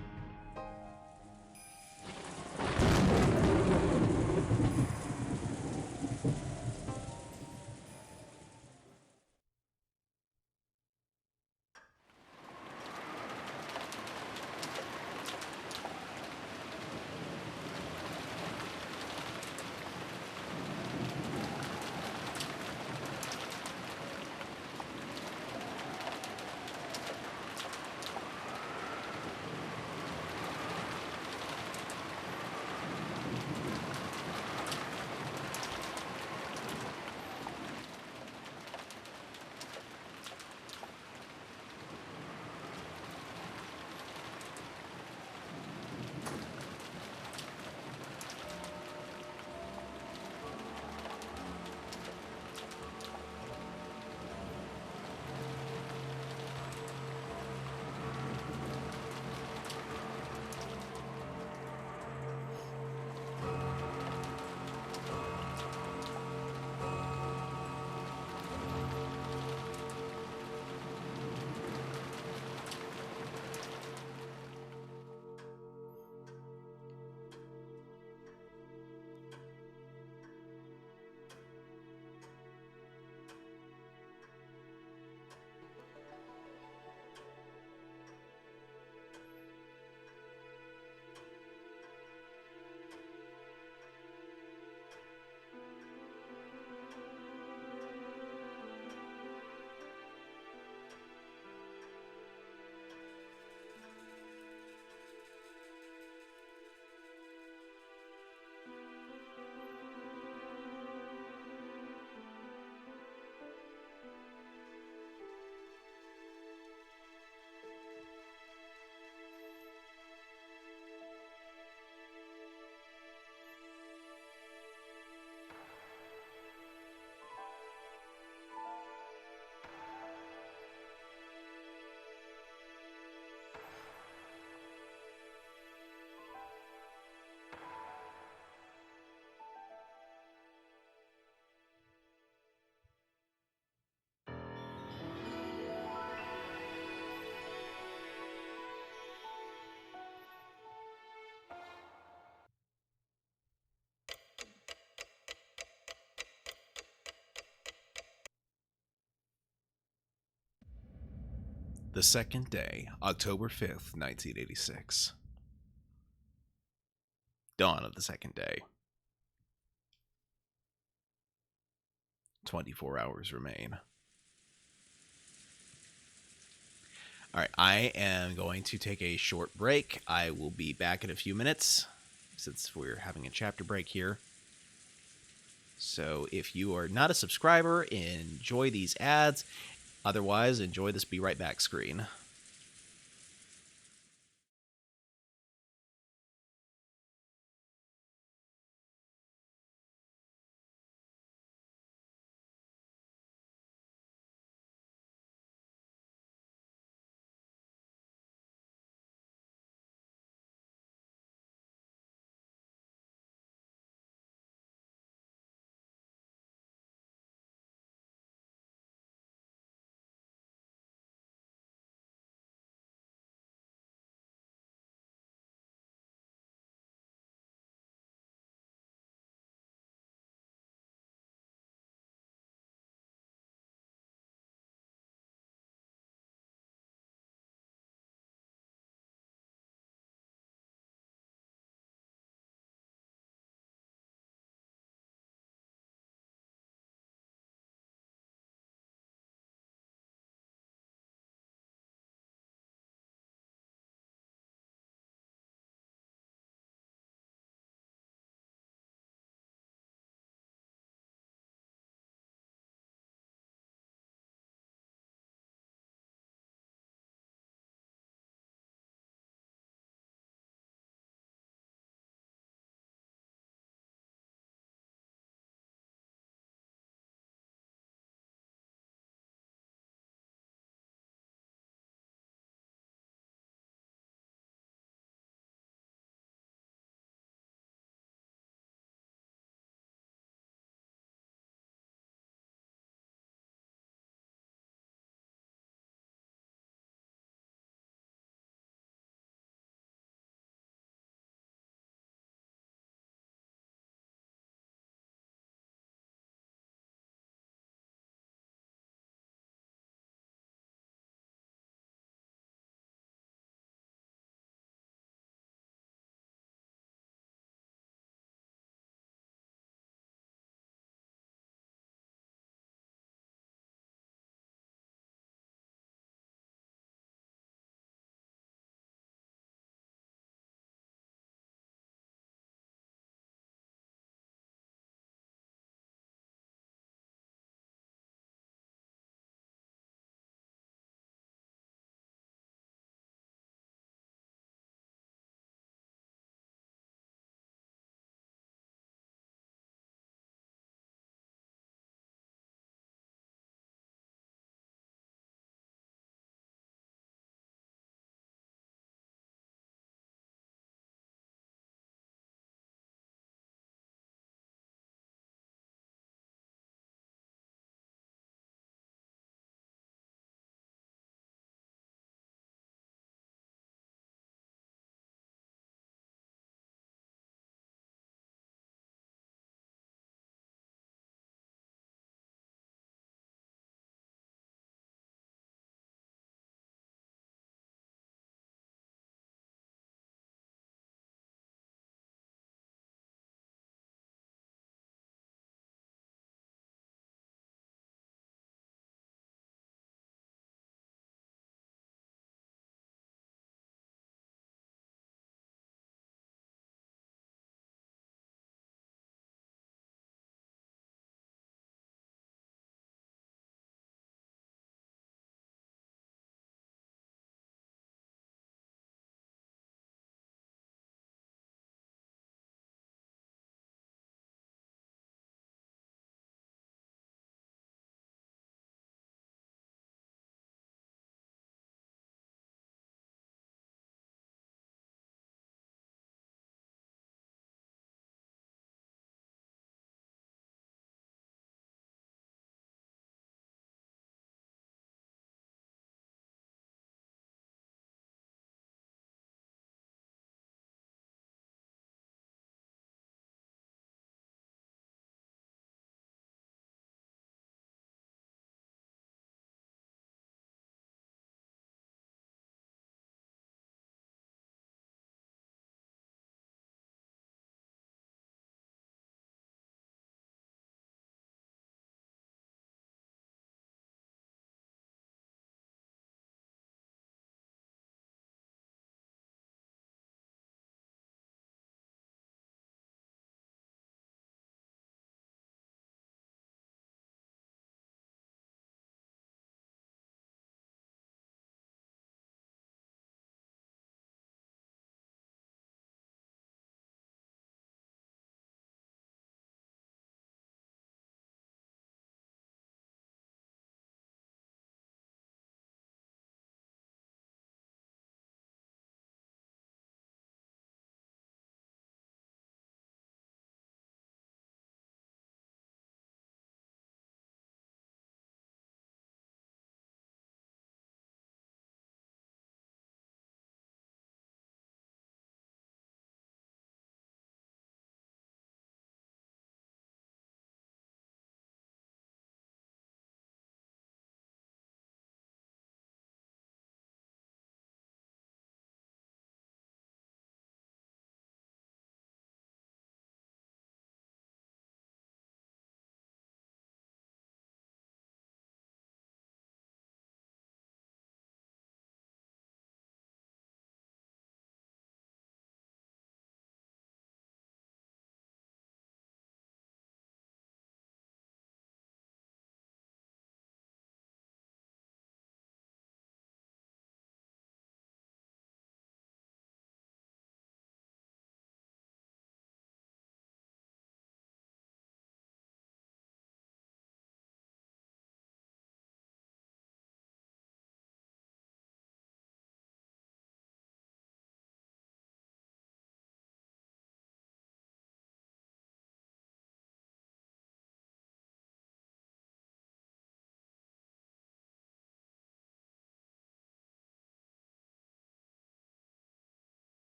The second day, October 5th, 1986. Dawn of the second day. 24 hours remain. Alright, I am going to take a short break. I will be back in a few minutes, since we're having a chapter break here. So if you are not a subscriber, enjoy these ads. Otherwise, enjoy this Be Right Back screen.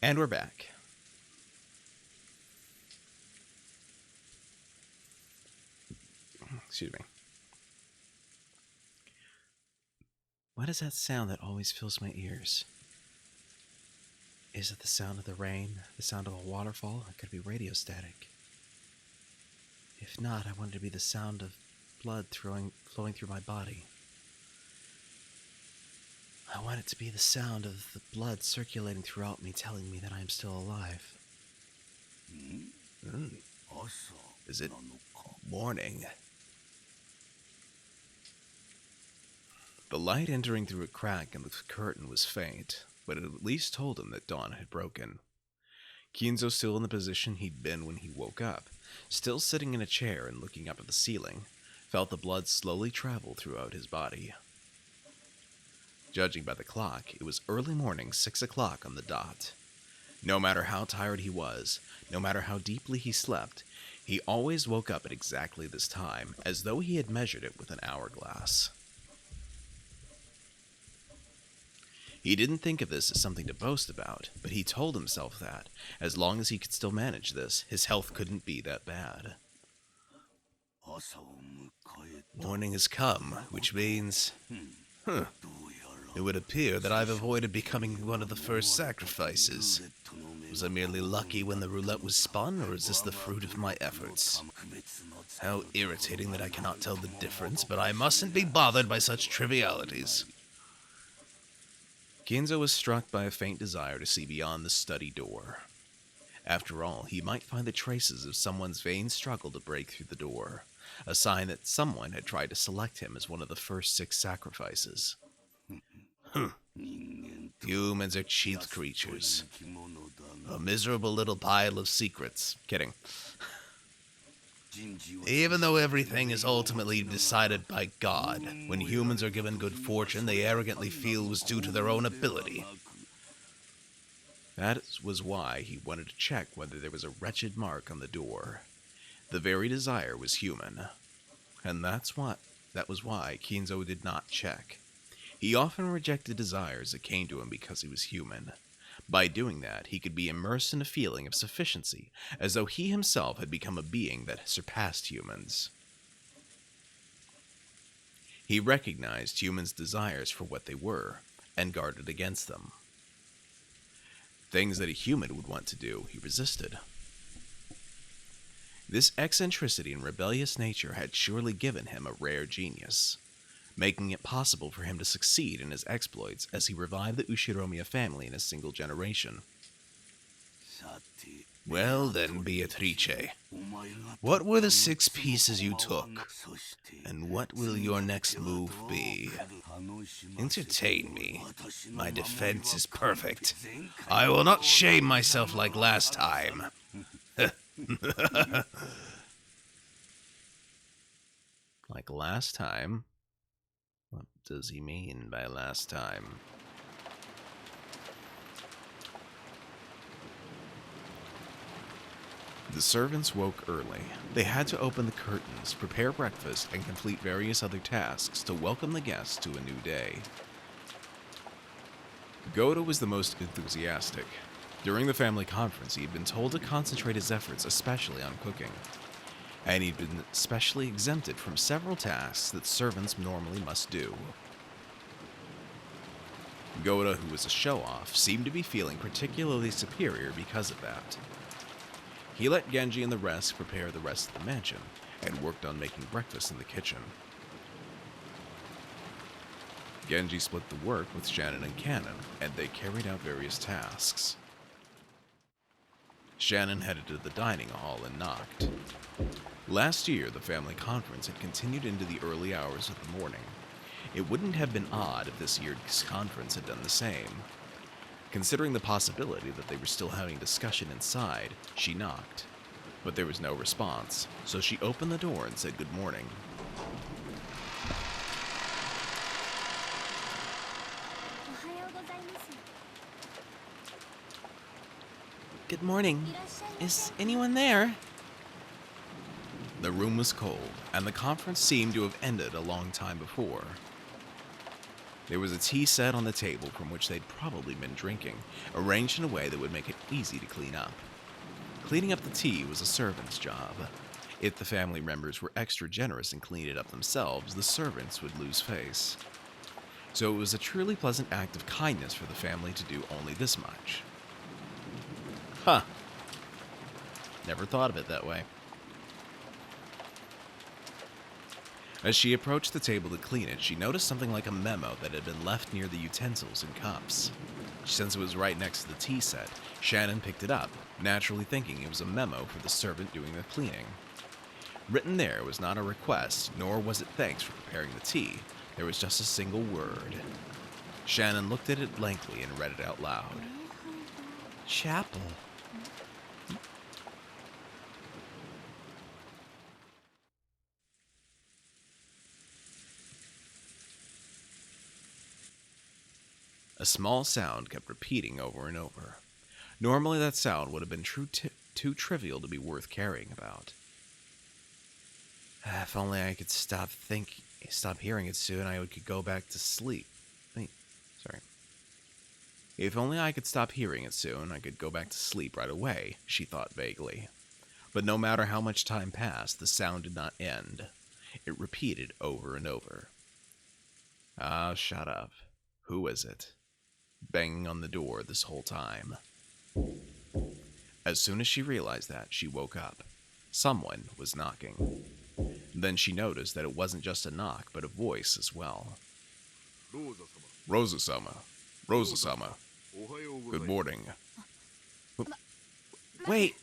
And we're back. Excuse me. What is that sound that always fills my ears? Is it the sound of the rain, the sound of a waterfall, or could it be radio static? If not, I want it to be the sound of blood flowing through my body. I want it to be the sound of the blood circulating throughout me, telling me that I am still alive. Is it morning? The light entering through a crack in the curtain was faint, but it at least told him that dawn had broken. Kinzo, still in the position he'd been when he woke up, still sitting in a chair and looking up at the ceiling, felt the blood slowly travel throughout his body. Judging by the clock, it was early morning, 6 o'clock on the dot. No matter how tired he was, no matter how deeply he slept, he always woke up at exactly this time, as though he had measured it with an hourglass. He didn't think of this as something to boast about, but he told himself that, as long as he could still manage this, his health couldn't be that bad. Morning has come, which means... It would appear that I've avoided becoming one of the first sacrifices. Was I merely lucky when the roulette was spun, or is this the fruit of my efforts? How irritating that I cannot tell the difference, but I mustn't be bothered by such trivialities. Kinzo was struck by a faint desire to see beyond the study door. After all, he might find the traces of someone's vain struggle to break through the door, a sign that someone had tried to select him as one of the first 6 sacrifices. Humans are cheap creatures. A miserable little pile of secrets. Kidding. Even though everything is ultimately decided by God, when humans are given good fortune, they arrogantly feel was due to their own ability. That was why he wanted to check whether there was a wretched mark on the door. The very desire was human. And that was why Kinzo did not check. He often rejected desires that came to him because he was human. By doing that, he could be immersed in a feeling of sufficiency, as though he himself had become a being that surpassed humans. He recognized humans' desires for what they were, and guarded against them. Things that a human would want to do, he resisted. This eccentricity and rebellious nature had surely given him a rare genius, making it possible for him to succeed in his exploits as he revived the Ushiromiya family in a single generation. Well then, Beatrice, what were the 6 pieces you took? And what will your next move be? Entertain me. My defense is perfect. I will not shame myself like last time. Like last time? What does he mean by last time? The servants woke early. They had to open the curtains, prepare breakfast, and complete various other tasks to welcome the guests to a new day. Goda was the most enthusiastic. During the family conference, he had been told to concentrate his efforts especially on cooking, and he'd been specially exempted from several tasks that servants normally must do. Goda, who was a show-off, seemed to be feeling particularly superior because of that. He let Genji and the rest prepare the rest of the mansion, and worked on making breakfast in the kitchen. Genji split the work with Shannon and Cannon, and they carried out various tasks. Shannon headed to the dining hall and knocked. Last year, the family conference had continued into the early hours of the morning. It wouldn't have been odd if this year's conference had done the same. Considering the possibility that they were still having discussion inside, she knocked. But there was no response, so she opened the door and said good morning. Good morning. Is anyone there? The room was cold, and the conference seemed to have ended a long time before. There was a tea set on the table from which they'd probably been drinking, arranged in a way that would make it easy to clean up. Cleaning up the tea was a servant's job. If the family members were extra generous and cleaned it up themselves, the servants would lose face. So it was a truly pleasant act of kindness for the family to do only this much. Huh. Never thought of it that way. As she approached the table to clean it, she noticed something like a memo that had been left near the utensils and cups. Since it was right next to the tea set, Shannon picked it up, naturally thinking it was a memo for the servant doing the cleaning. Written there was not a request, nor was it thanks for preparing the tea. There was just a single word. Shannon looked at it blankly and read it out loud. Chapel. A small sound kept repeating over and over. Normally that sound would have been too trivial to be worth caring about. If only I could stop hearing it soon, I could go back to sleep. If only I could stop hearing it soon, I could go back to sleep right away, she thought vaguely. But no matter how much time passed, the sound did not end. It repeated over and over. Ah, shut up. Who is it? Banging on the door this whole time. As soon as she realized that, she woke up. Someone was knocking. Then she noticed that it wasn't just a knock, but a voice as well. Rosa-sama. Rosa-sama. Good morning. Wait!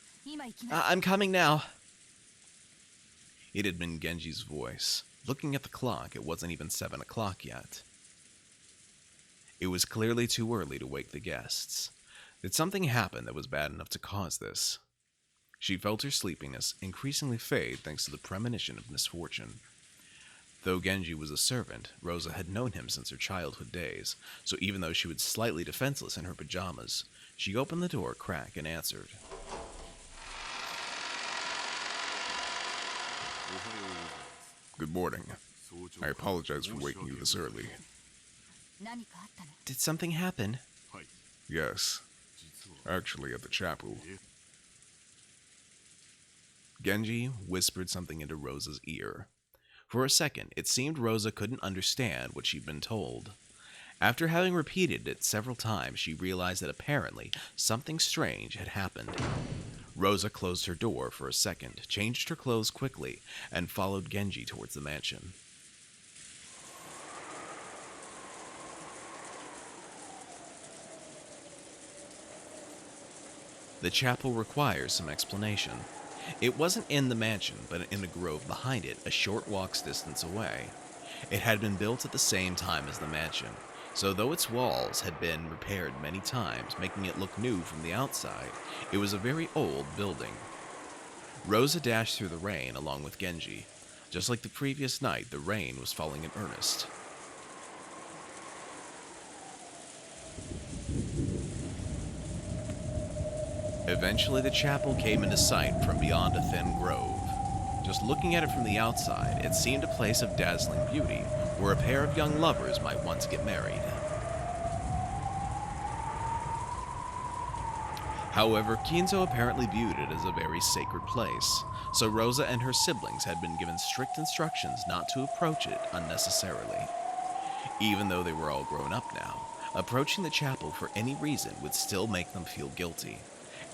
I'm coming now. It had been Genji's voice. Looking at the clock, it wasn't even 7 o'clock yet. It was clearly too early to wake the guests. Did something happen that was bad enough to cause this? She felt her sleepiness increasingly fade thanks to the premonition of misfortune. Though Genji was a servant, Rosa had known him since her childhood days, so even though she was slightly defenseless in her pajamas, she opened the door a crack and answered. Good morning. I apologize for waking you this early. Did something happen? Yes. Actually, at the chapel. Genji whispered something into Rosa's ear. For a second, it seemed Rosa couldn't understand what she'd been told. After having repeated it several times, she realized that apparently something strange had happened. Rosa closed her door for a second, changed her clothes quickly, and followed Genji towards the mansion. The chapel requires some explanation. It wasn't in the mansion, but in a grove behind it, a short walk's distance away. It had been built at the same time as the mansion, so though its walls had been repaired many times, making it look new from the outside, it was a very old building. Rosa dashed through the rain along with Genji. Just like the previous night, the rain was falling in earnest. Eventually, the chapel came into sight from beyond a thin grove. Just looking at it from the outside, it seemed a place of dazzling beauty, where a pair of young lovers might once get married. However, Kinzo apparently viewed it as a very sacred place, so Rosa and her siblings had been given strict instructions not to approach it unnecessarily. Even though they were all grown up now, approaching the chapel for any reason would still make them feel guilty,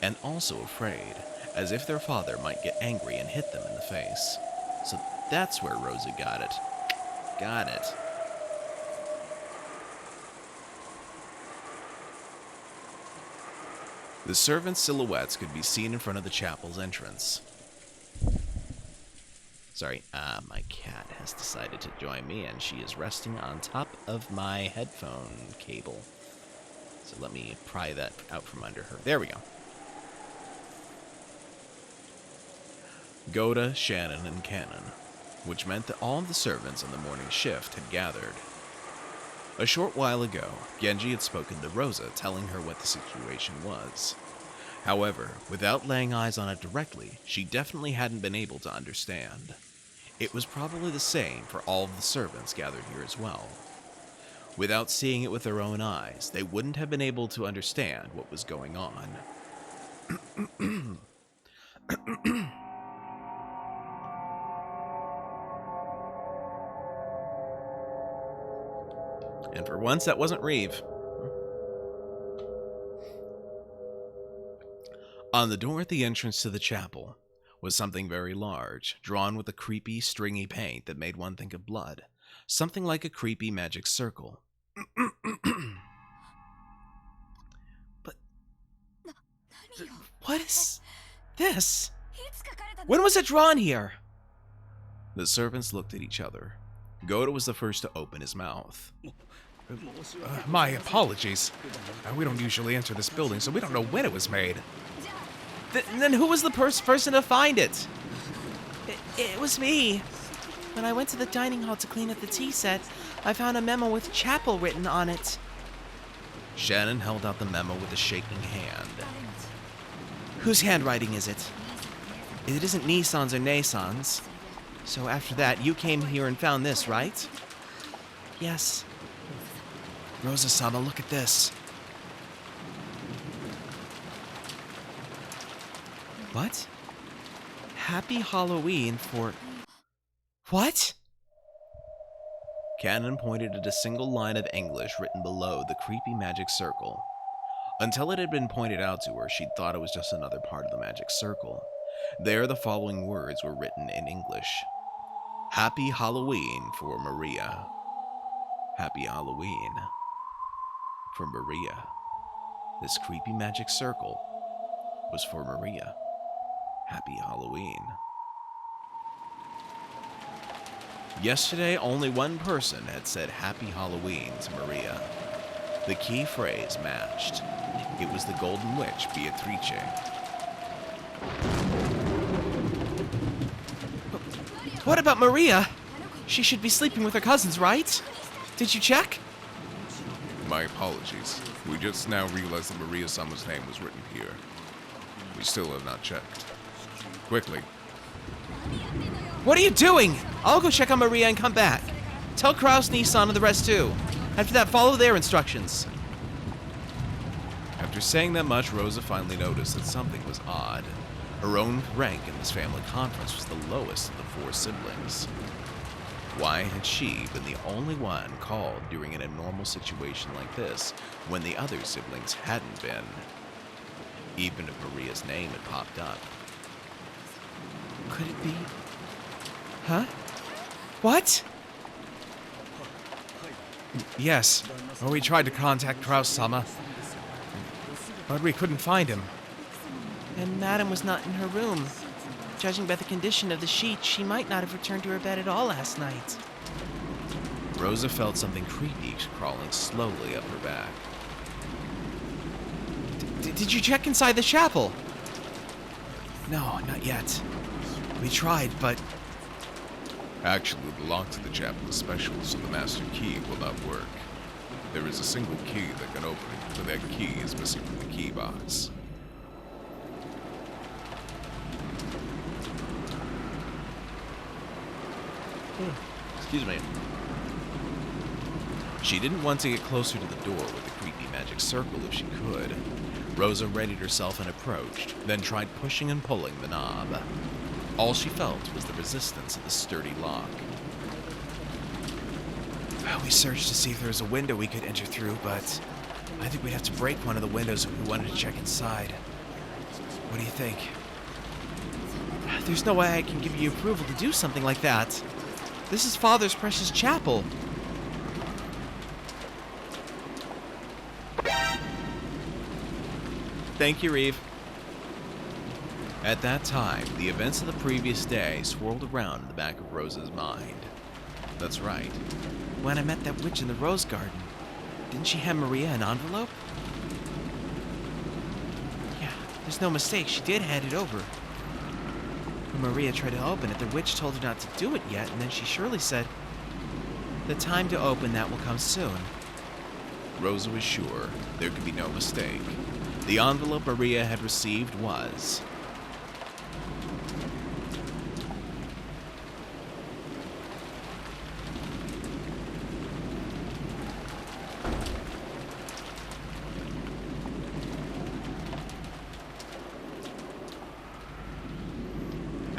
and also afraid, as if their father might get angry and hit them in the face. So that's where Rosa got it. Got it. The servants' silhouettes could be seen in front of the chapel's entrance. Sorry, my cat has decided to join me, and she is resting on top of my headphone cable. So let me pry that out from under her. There we go. Goda, Shannon, and Cannon, which meant that all of the servants on the morning shift had gathered. A short while ago, Genji had spoken to Rosa, telling her what the situation was. However, without laying eyes on it directly, she definitely hadn't been able to understand. It was probably the same for all of the servants gathered here as well. Without seeing it with their own eyes, they wouldn't have been able to understand what was going on. And for once, that wasn't Reeve. On the door at the entrance to the chapel was something very large, drawn with a creepy, stringy paint that made one think of blood. Something like a creepy magic circle. But what is this? When was it drawn here? The servants looked at each other. Goda was the first to open his mouth. My apologies. We don't usually enter this building, so we don't know when it was made. Then who was the person to find it? It was me. When I went to the dining hall to clean up the tea set, I found a memo with chapel written on it. Shannon held out the memo with a shaking hand. Whose handwriting is it? It isn't Nissan's or Nason's. So after that, you came here and found this, right? Yes. Rosa-sama, look at this. What? Happy Halloween for... What? Cannon pointed at a single line of English written below the creepy magic circle. Until it had been pointed out to her, she'd thought it was just another part of the magic circle. There, the following words were written in English. Happy Halloween for Maria. Happy Halloween for Maria. This creepy magic circle was for Maria. Happy Halloween. Yesterday, only one person had said Happy Halloween to Maria. The key phrase matched. It was the Golden Witch, Beatrice. What about Maria? She should be sleeping with her cousins, right? Did you check? My apologies. We just now realized that Maria-sama's name was written here. We still have not checked. Quickly. What are you doing? I'll go check on Maria and come back. Tell Kraus, Nissan, and the rest too. After that, follow their instructions. After saying that much, Rosa finally noticed that something was odd. Her own rank in this family conference was the lowest of the four siblings. Why had she been the only one called during an abnormal situation like this when the other siblings hadn't been? Even if Maria's name had popped up. Could it be? Huh? What? Yes. Well, we tried to contact Kraus-sama, but we couldn't find him. And Madame was not in her room. Judging by the condition of the sheet, she might not have returned to her bed at all last night. Rosa felt something creepy crawling slowly up her back. Did you check inside the chapel? No, not yet. We tried, but... Actually, the lock to the chapel is special, so the master key will not work. There is a single key that can open it, but that key is missing from the key box. Excuse me. She didn't want to get closer to the door with the creepy magic circle if she could. Rosa readied herself and approached, then tried pushing and pulling the knob. All she felt was the resistance of the sturdy lock. We searched to see if there was a window we could enter through, but I think we'd have to break one of the windows if we wanted to check inside. What do you think? There's no way I can give you approval to do something like that. This is Father's precious chapel. Thank you, Reeve. At that time, the events of the previous day swirled around in the back of Rosa's mind. That's right. When I met that witch in the rose garden, didn't she hand Maria an envelope? Yeah, there's no mistake, she did hand it over. When Maria tried to open it, the witch told her not to do it yet, and then she surely said, "The time to open that will come soon." Rosa was sure there could be no mistake. The envelope Maria had received was...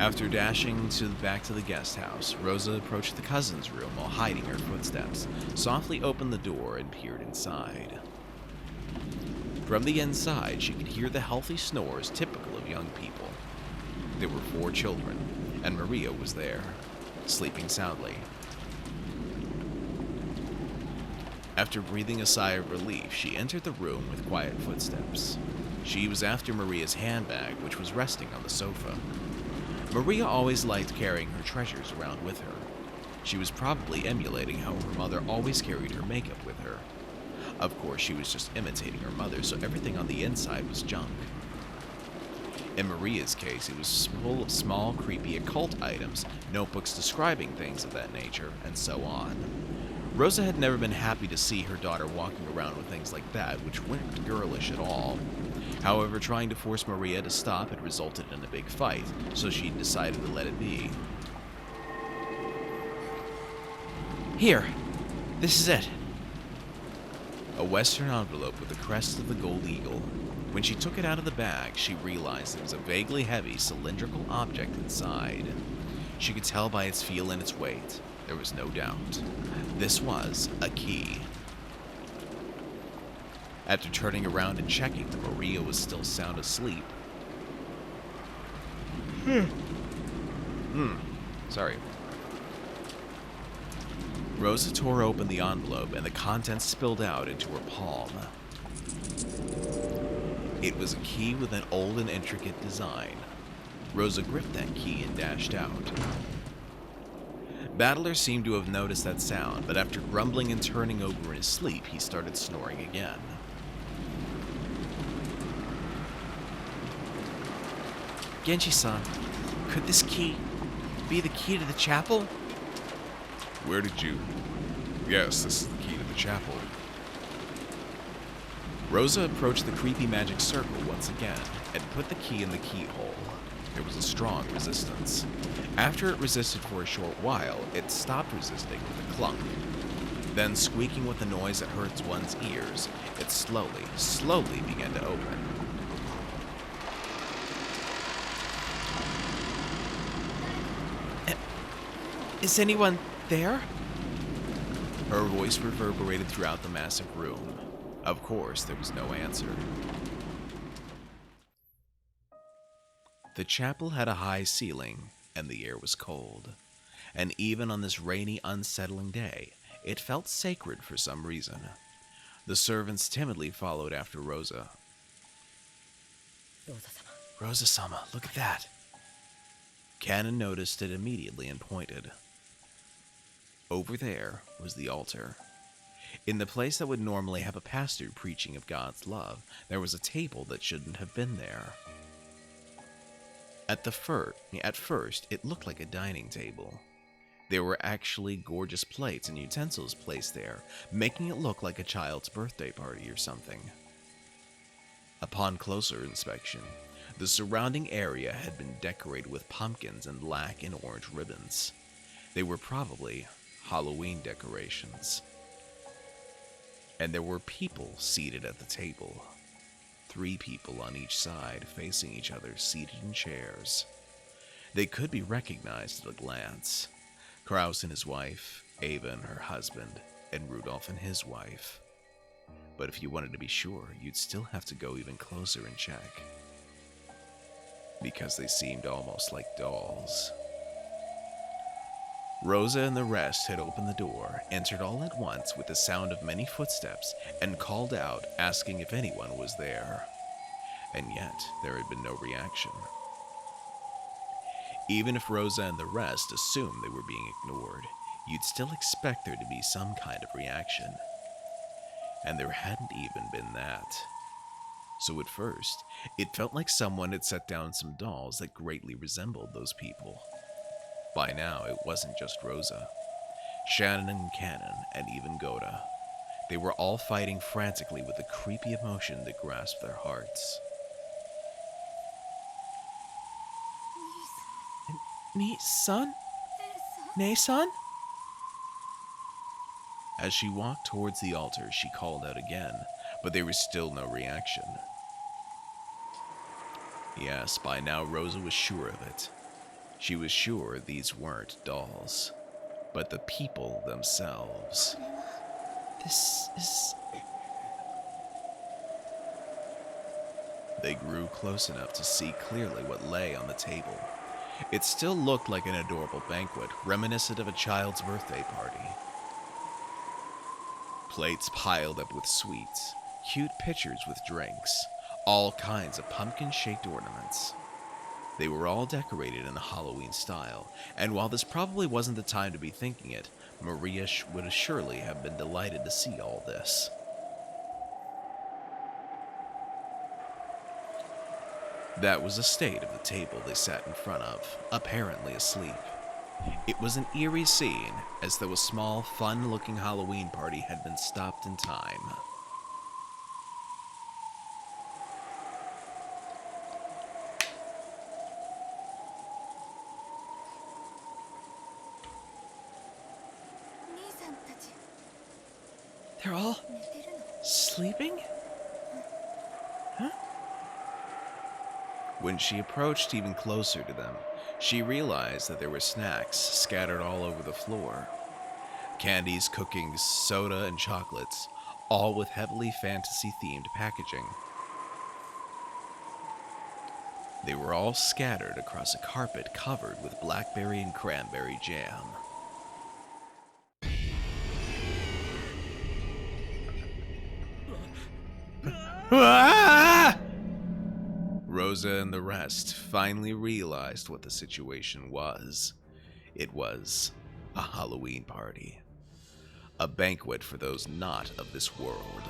After dashing back to the guest house, Rosa approached the cousin's room while hiding her footsteps, softly opened the door and peered inside. From the inside, she could hear the healthy snores typical of young people. There were 4 children, and Maria was there, sleeping soundly. After breathing a sigh of relief, she entered the room with quiet footsteps. She was after Maria's handbag, which was resting on the sofa. Maria always liked carrying her treasures around with her. She was probably emulating how her mother always carried her makeup with her. Of course, she was just imitating her mother, so everything on the inside was junk. In Maria's case, it was full of small, creepy occult items, notebooks describing things of that nature, and so on. Rosa had never been happy to see her daughter walking around with things like that, which weren't girlish at all. However, trying to force Maria to stop had resulted in a big fight, so she decided to let it be. Here, this is it. A Western envelope with the crest of the gold eagle. When she took it out of the bag, she realized there was a vaguely heavy, cylindrical object inside. She could tell by its feel and its weight. There was no doubt. This was a key. After turning around and checking that Maria was still sound asleep. Sorry. Rosa tore open the envelope and the contents spilled out into her palm. It was a key with an old and intricate design. Rosa gripped that key and dashed out. Battler seemed to have noticed that sound, but after grumbling and turning over in his sleep, he started snoring again. Genji-san, could this key be the key to the chapel? Where did you... Yes, this is the key to the chapel. Rosa approached the creepy magic circle once again and put the key in the keyhole. There was a strong resistance. After it resisted for a short while, it stopped resisting with a clunk. Then, squeaking with a noise that hurts one's ears, it slowly began to open. Is anyone there? Her voice reverberated throughout the massive room. Of course, there was no answer. The chapel had a high ceiling, and the air was cold. And even on this rainy, unsettling day, it felt sacred for some reason. The servants timidly followed after Rosa. Rosa-sama, look at that. Canon noticed it immediately and pointed. Over there was the altar. In the place that would normally have a pastor preaching of God's love, there was a table that shouldn't have been there. At first, it looked like a dining table. There were actually gorgeous plates and utensils placed there, making it look like a child's birthday party or something. Upon closer inspection, the surrounding area had been decorated with pumpkins and black and orange ribbons. They were probably Halloween decorations. And there were people seated at the table. 3 people on each side, facing each other, seated in chairs. They could be recognized at a glance. Kraus and his wife, Ava and her husband, and Rudolph and his wife. But if you wanted to be sure, you'd still have to go even closer and check. Because they seemed almost like dolls. Rosa and the rest had opened the door, entered all at once with the sound of many footsteps, and called out, asking if anyone was there. And yet, there had been no reaction. Even if Rosa and the rest assumed they were being ignored, you'd still expect there to be some kind of reaction. And there hadn't even been that. So at first, it felt like someone had set down some dolls that greatly resembled those people. By now, it wasn't just Rosa. Shannon and Cannon, and even Goda. They were all fighting frantically with a creepy emotion that grasped their hearts. Son? Nei-san? As she walked towards the altar, she called out again, but there was still no reaction. Yes, by now Rosa was sure of it. She was sure these weren't dolls, but the people themselves. This is... They grew close enough to see clearly what lay on the table. It still looked like an adorable banquet, reminiscent of a child's birthday party. Plates piled up with sweets, cute pitchers with drinks, all kinds of pumpkin-shaped ornaments. They were all decorated in a Halloween style, and while this probably wasn't the time to be thinking it, Maria would surely have been delighted to see all this. That was the state of the table they sat in front of, apparently asleep. It was an eerie scene, as though a small, fun-looking Halloween party had been stopped in time. They're all sleeping? Huh? When she approached even closer to them, she realized that there were snacks scattered all over the floor. Candies, cookies, soda, and chocolates, all with heavily fantasy-themed packaging. They were all scattered across a carpet covered with blackberry and cranberry jam. Ah! Rosa and the rest finally realized what the situation was. It was a Halloween party. A banquet for those not of this world.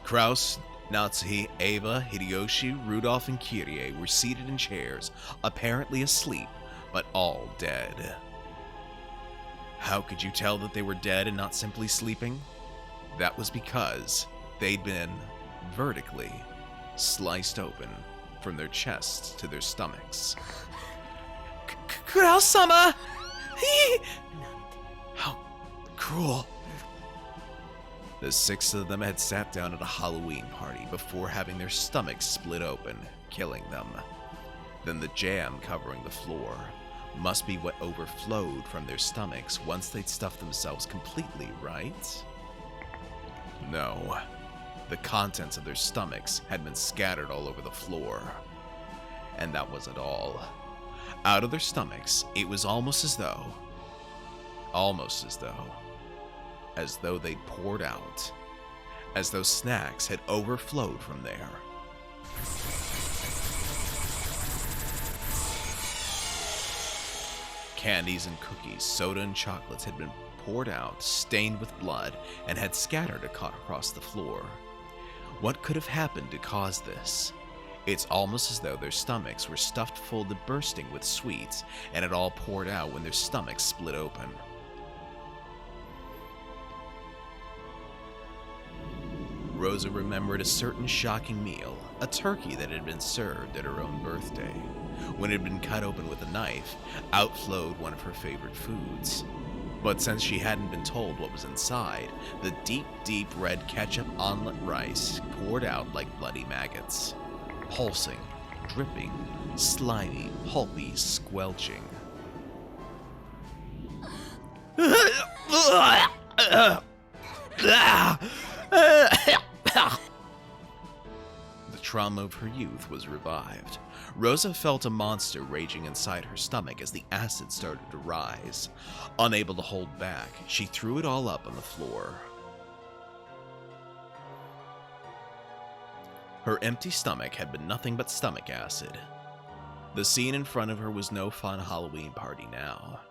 Kraus, Natsuhi, Ava, Hideyoshi, Rudolph, and Kyrie were seated in chairs, apparently asleep, but all dead. How could you tell that they were dead and not simply sleeping? That was because they'd been vertically sliced open from their chests to their stomachs. Kurao-sama! How cruel. The 6 of them had sat down at a Halloween party before having their stomachs split open, killing them. Then the jam covering the floor must be what overflowed from their stomachs once they'd stuffed themselves completely, right? No. The contents of their stomachs had been scattered all over the floor. And that wasn't all. Out of their stomachs, it was almost as though they'd poured out. As though snacks had overflowed from there. Candies and cookies, soda and chocolates had been poured out, stained with blood, and had scattered across the floor. What could have happened to cause this? It's almost as though their stomachs were stuffed full to bursting with sweets, and it all poured out when their stomachs split open. Rosa remembered a certain shocking meal, a turkey that had been served at her own birthday. When it had been cut open with a knife, out flowed one of her favorite foods. But since she hadn't been told what was inside, the deep, deep red ketchup omelet rice poured out like bloody maggots. Pulsing, dripping, slimy, pulpy, squelching. The trauma of her youth was revived. Rosa felt a monster raging inside her stomach as the acid started to rise. Unable to hold back, she threw it all up on the floor. Her empty stomach had been nothing but stomach acid. The scene in front of her was no fun Halloween party now.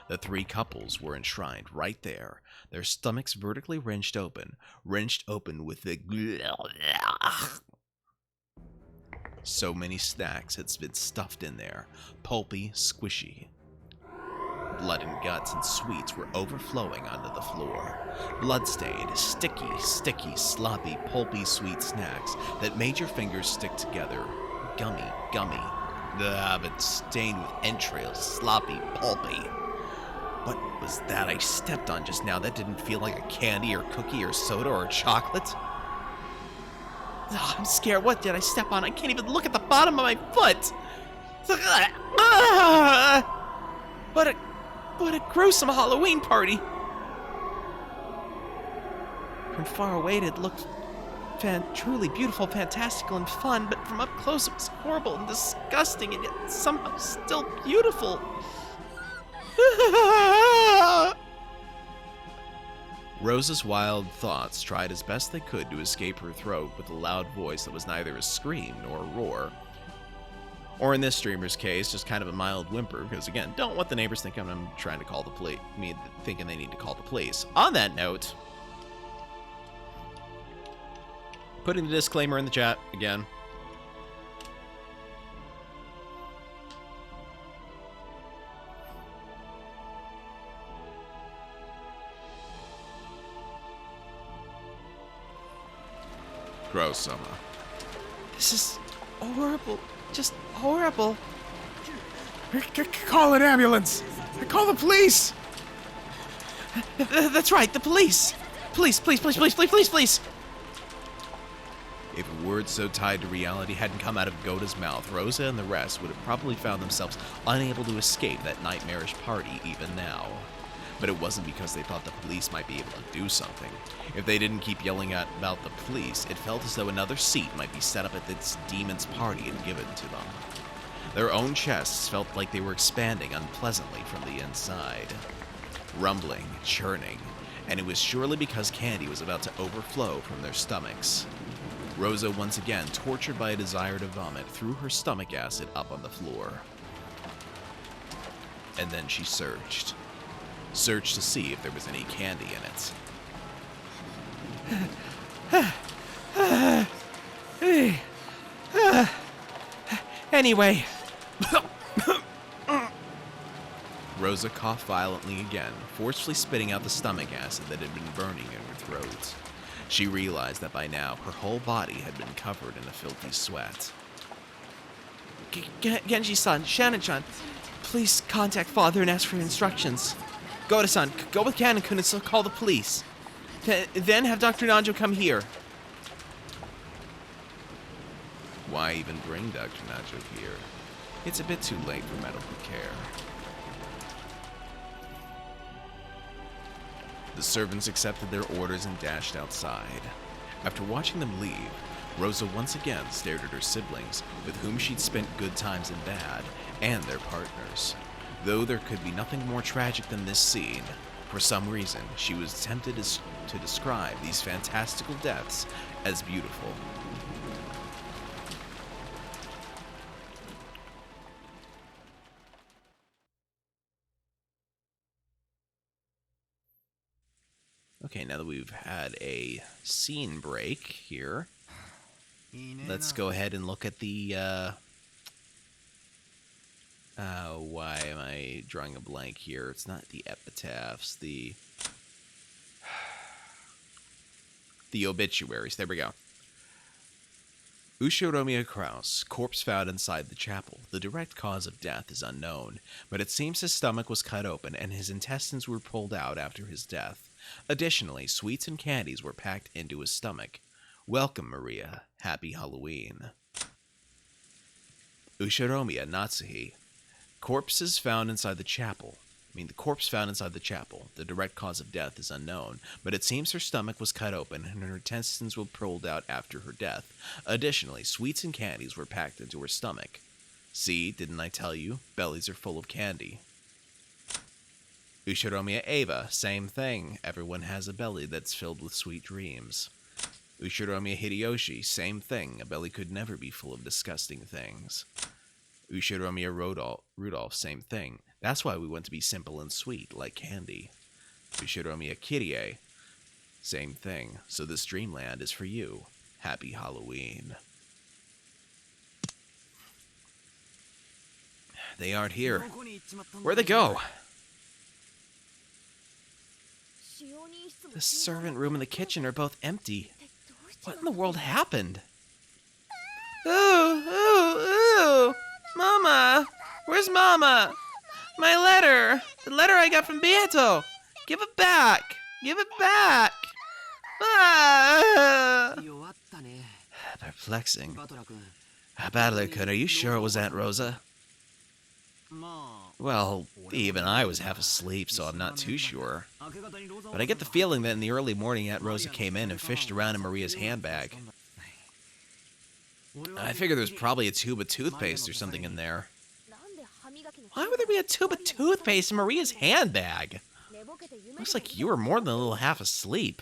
The 3 couples were enshrined right there, their stomachs vertically wrenched open with the so many snacks had been stuffed in there, pulpy, squishy. Blood and guts and sweets were overflowing onto the floor. Blood-stained, sticky, sloppy, pulpy sweet snacks that made your fingers stick together. Gummy. But stained with entrails, sloppy, pulpy. What was that I stepped on just now? That didn't feel like a candy or cookie or soda or chocolate. I'm scared. What did I step on? I can't even look at the bottom of my foot. What a gruesome Halloween party. From far away it looked truly beautiful, fantastical, and fun, but from up close it was horrible and disgusting, and yet somehow still beautiful. Rosa's wild thoughts tried as best they could to escape her throat with a loud voice that was neither a scream nor a roar. Or in this streamer's case, just kind of a mild whimper, because again, don't want the neighbors thinking I'm trying to call the police, thinking they need to call the police. On that note, putting the disclaimer in the chat again. Gross, Summer. This is horrible. Just horrible. Call an ambulance! Call the police! That's right, the police. Police. If words so tied to reality hadn't come out of Goda's mouth, Rosa and the rest would have probably found themselves unable to escape that nightmarish party even now. But it wasn't because they thought the police might be able to do something. If they didn't keep yelling out about the police, it felt as though another seat might be set up at this demon's party and given to them. Their own chests felt like they were expanding unpleasantly from the inside. Rumbling, churning, and it was surely because candy was about to overflow from their stomachs. Rosa, once again tortured by a desire to vomit, threw her stomach acid up on the floor. And then she searched. Searched to see if there was any candy in it. Anyway. Rosa coughed violently again, forcefully spitting out the stomach acid that had been burning in her throat. She realized that by now her whole body had been covered in a filthy sweat. Genji-san, Shannon-chan, please contact Father and ask for instructions. Goda-san, go with Kanon-kun and call the police. Then have Dr. Nanjo come here. Why even bring Dr. Nacho here? It's a bit too late for medical care. The servants accepted their orders and dashed outside. After watching them leave, Rosa once again stared at her siblings, with whom she'd spent good times and bad, and their partners. Though there could be nothing more tragic than this scene, for some reason she was tempted to describe these fantastical deaths as beautiful. Okay, now that we've had a scene break here, let's go ahead and look at the, why am I drawing a blank here? It's not the epitaphs, the obituaries. There we go. Ushiromiya Kraus, corpse found inside the chapel. The direct cause of death is unknown, but it seems his stomach was cut open and his intestines were pulled out after his death. Additionally, sweets and candies were packed into his stomach. Welcome, Maria. Happy Halloween. Ushiromiya Natsuhi. The corpse found inside the chapel. The direct cause of death is unknown, but it seems her stomach was cut open and her intestines were pulled out after her death. Additionally, sweets and candies were packed into her stomach. See, didn't I tell you? Bellies are full of candy. Ushiromiya Eva, same thing. Everyone has a belly that's filled with sweet dreams. Ushiromiya Hideyoshi, same thing. A belly could never be full of disgusting things. Ushiromiya Rudolph, same thing. That's why we want to be simple and sweet, like candy. Ushiromiya Kirie, same thing. So this dreamland is for you. Happy Halloween. They aren't here. Where'd they go? The servant room and the kitchen are both empty. What in the world happened? Ooh! Mama! Where's Mama? My letter! The letter I got from Beato! Give it back! Give it back! Ah! Perplexing. Battler-kun, are you sure it was Aunt Rosa? Well, even I was half asleep, so I'm not too sure. But I get the feeling that in the early morning Aunt Rosa came in and fished around in Maria's handbag. I figure there's probably a tube of toothpaste or something in there. Why would there be a tube of toothpaste in Maria's handbag? Looks like you were more than a little half asleep.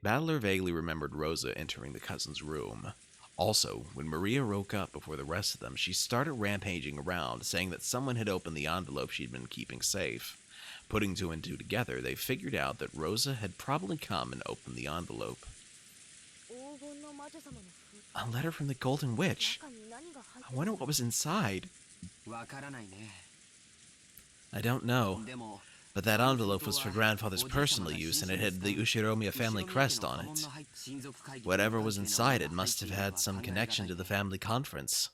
Battler vaguely remembered Rosa entering the cousin's room. Also, when Maria woke up before the rest of them, she started rampaging around, saying that someone had opened the envelope she'd been keeping safe. Putting two and two together, they figured out that Rosa had probably come and opened the envelope. A letter from the Golden Witch. I wonder what was inside. I don't know, but that envelope was for Grandfather's personal use, and it had the Ushiromiya family crest on it. Whatever was inside it must have had some connection to the family conference.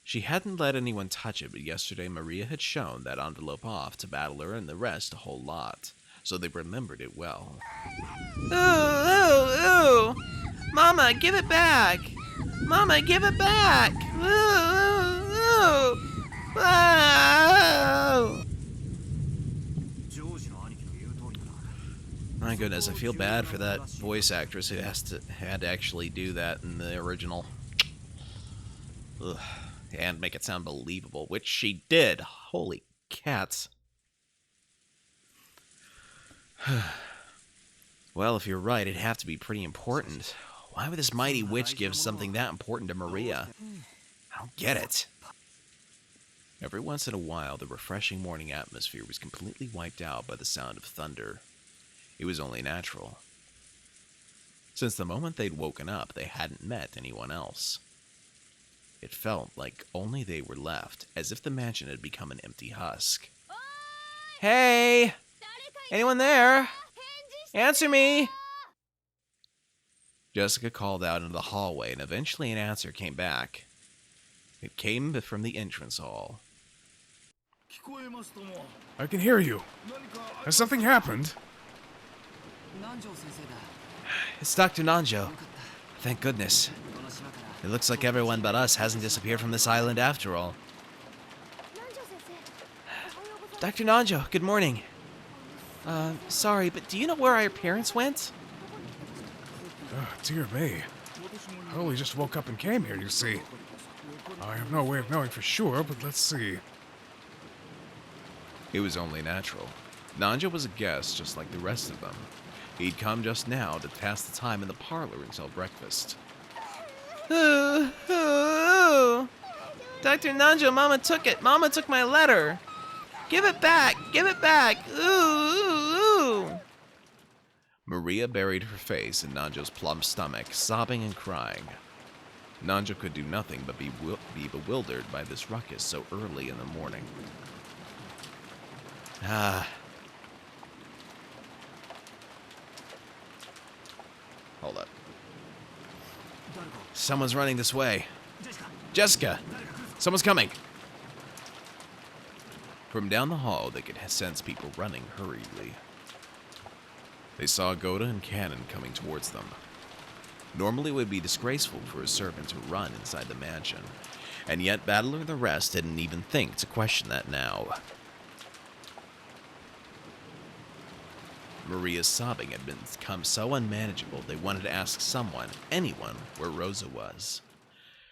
She hadn't let anyone touch it, but yesterday Maria had shown that envelope off to Battler and the rest a whole lot, so they remembered it well. Ooh, ooh, ooh! Mama, give it back! Mama, give it back! Ooh, ooh, ooh! Oh! My goodness, I feel bad for that voice actress who had to actually do that in the original. Ugh. And make it sound believable, which she did. Holy cats. Well, if you're right, it'd have to be pretty important. Why would this mighty witch give something that important to Maria? I don't get it. Every once in a while, the refreshing morning atmosphere was completely wiped out by the sound of thunder. It was only natural. Since the moment they'd woken up, they hadn't met anyone else. It felt like only they were left, as if the mansion had become an empty husk. Hey! Anyone there? Answer me! Jessica called out into the hallway, and eventually an answer came back. It came from the entrance hall. I can hear you. Has something happened? It's Dr. Nanjo. Thank goodness. It looks like everyone but us hasn't disappeared from this island after all. Dr. Nanjo, good morning. Sorry, but do you know where our parents went? Oh, dear me. I only just woke up and came here, you see. I have no way of knowing for sure, but let's see. It was only natural. Nanjo was a guest just like the rest of them. He'd come just now to pass the time in the parlor until breakfast. Ooh, ooh, ooh. Dr. Nanjo, Mama took it. Mama took my letter. Give it back. Give it back. Ooh, ooh, ooh. Maria buried her face in Nanjo's plump stomach, sobbing and crying. Nanjo could do nothing but be bewildered by this ruckus so early in the morning. Hold up. Someone's running this way. Jessica! Someone's coming! From down the hall, they could sense people running hurriedly. They saw Goda and Cannon coming towards them. Normally it would be disgraceful for a servant to run inside the mansion, and yet Battler and the rest didn't even think to question that now. Maria's sobbing had become so unmanageable they wanted to ask someone, anyone, where Rosa was.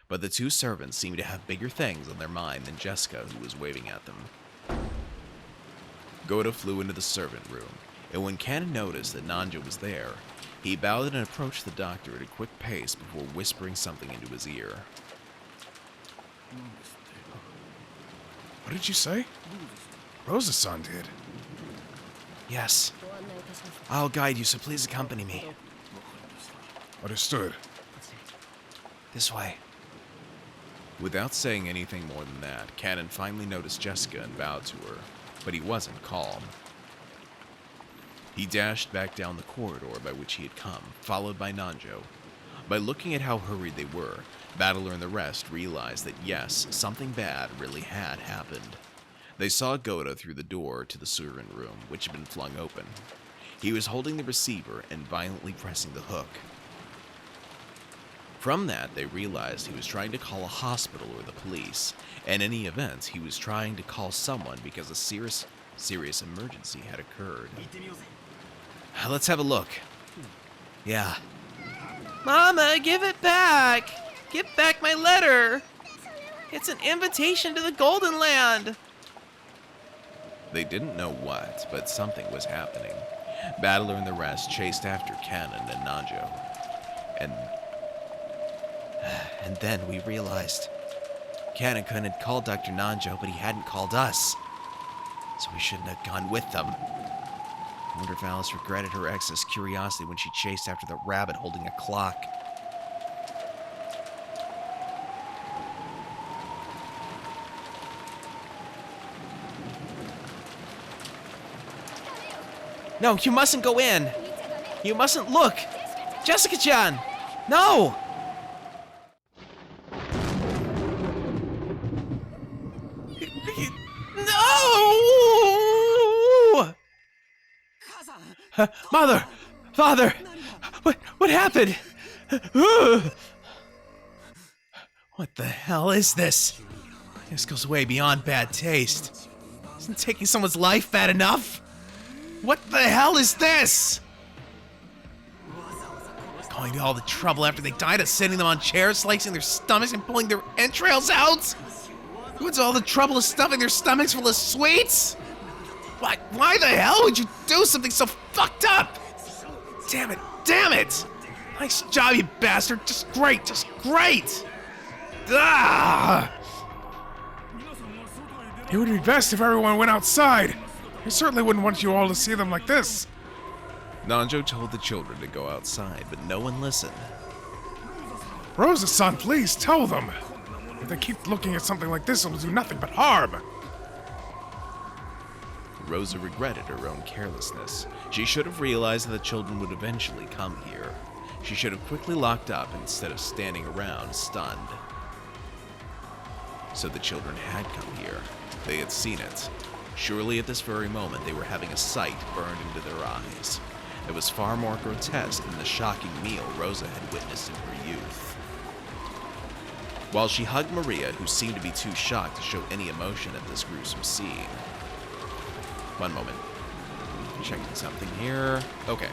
But the two servants seemed to have bigger things on their mind than Jessica, who was waving at them. Goda flew into the servant room, and when Cannon noticed that Nanjo was there, he bowed and approached the doctor at a quick pace before whispering something into his ear. What did you say? Rosa-san did. Yes. I'll guide you, so please accompany me. Understood. This way. Without saying anything more than that, Cannon finally noticed Jessica and bowed to her, but he wasn't calm. He dashed back down the corridor by which he had come, followed by Nanjo. By looking at how hurried they were, Battler and the rest realized that yes, something bad really had happened. They saw Goda through the door to the servant room, which had been flung open. He was holding the receiver and violently pressing the hook. From that, they realized he was trying to call a hospital or the police. In any event, he was trying to call someone because a serious emergency had occurred. Let's have a look. Yeah. Mama, give it back! Give back my letter! It's an invitation to the Golden Land! They didn't know what, but something was happening. Battler and the rest chased after Canon and Nanjo. And then we realized Canon had called Dr. Nanjo, but he hadn't called us. So we shouldn't have gone with them. I wonder if Alice regretted her excess curiosity when she chased after the rabbit holding a clock. No, you mustn't go in! You mustn't look! Jessica-chan! No! No! Mother! Father! What happened? What the hell is this? This goes way beyond bad taste. Isn't taking someone's life bad enough? What the hell is this? Going to all the trouble after they died of sitting them on chairs, slicing their stomachs and pulling their entrails out? What's all the trouble of stuffing their stomachs full of sweets? Why the hell would you do something so fucked up? Damn it, damn it! Nice job, you bastard. Just great, just great! Ah! It would be best if everyone went outside. I certainly wouldn't want you all to see them like this. Nanjo told the children to go outside, but no one listened. Rosa-san, please tell them. If they keep looking at something like this, it will do nothing but harm. Rosa regretted her own carelessness. She should have realized that the children would eventually come here. She should have quickly locked up instead of standing around, stunned. So the children had come here. They had seen it. Surely at this very moment they were having a sight burned into their eyes. It was far more grotesque than the shocking meal Rosa had witnessed in her youth. While she hugged Maria, who seemed to be too shocked to show any emotion at this gruesome scene. One moment. Checking something here. Okay.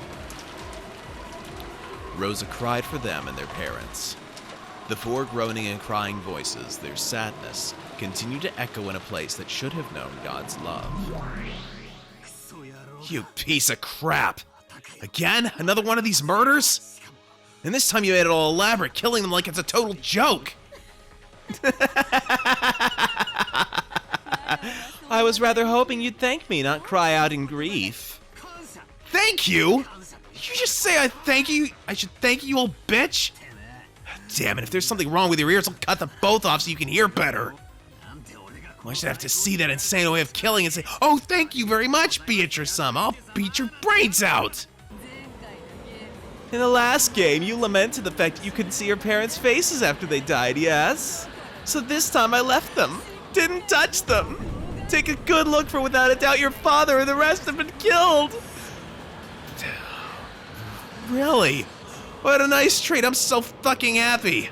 Rosa cried for them and their parents. The four groaning and crying voices, their sadness, continued to echo in a place that should have known God's love. You piece of crap! Again? Another one of these murders? And this time you made it all elaborate, killing them like it's a total joke! I was rather hoping you'd thank me, not cry out in grief. Thank you? Did you just say I thank you? I should thank you, old bitch? Damn it, if there's something wrong with your ears, I'll cut them both off so you can hear better. I should have to see that insane way of killing and say, oh, thank you very much, Beatrice-sama. I'll beat your brains out. In the last game, you lamented the fact that you couldn't see your parents' faces after they died, yes? So this time I left them. Didn't touch them. Take a good look, for without a doubt your father and the rest have been killed. Really? What a nice treat. I'm so fucking happy.